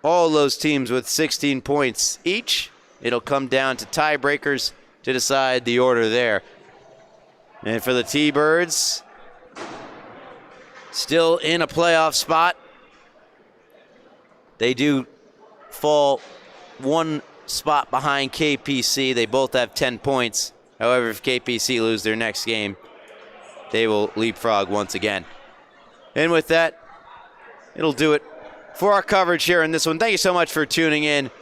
All those teams with 16 points each. It'll come down to tiebreakers to decide the order there. And for the T-Birds, still in a playoff spot. They do fall one spot behind KPC. They both have 10 points. However, if KPC lose their next game, they will leapfrog once again. And with that, it'll do it for our coverage here in this one. Thank you so much for tuning in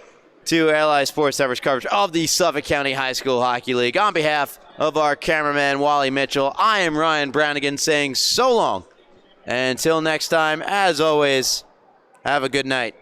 to Ally Sports Network's coverage of the Suffolk County High School Hockey League. On behalf of our cameraman, Wally Mitchell, I am Ryan Brownigan saying so long. And until next time, as always, have a good night.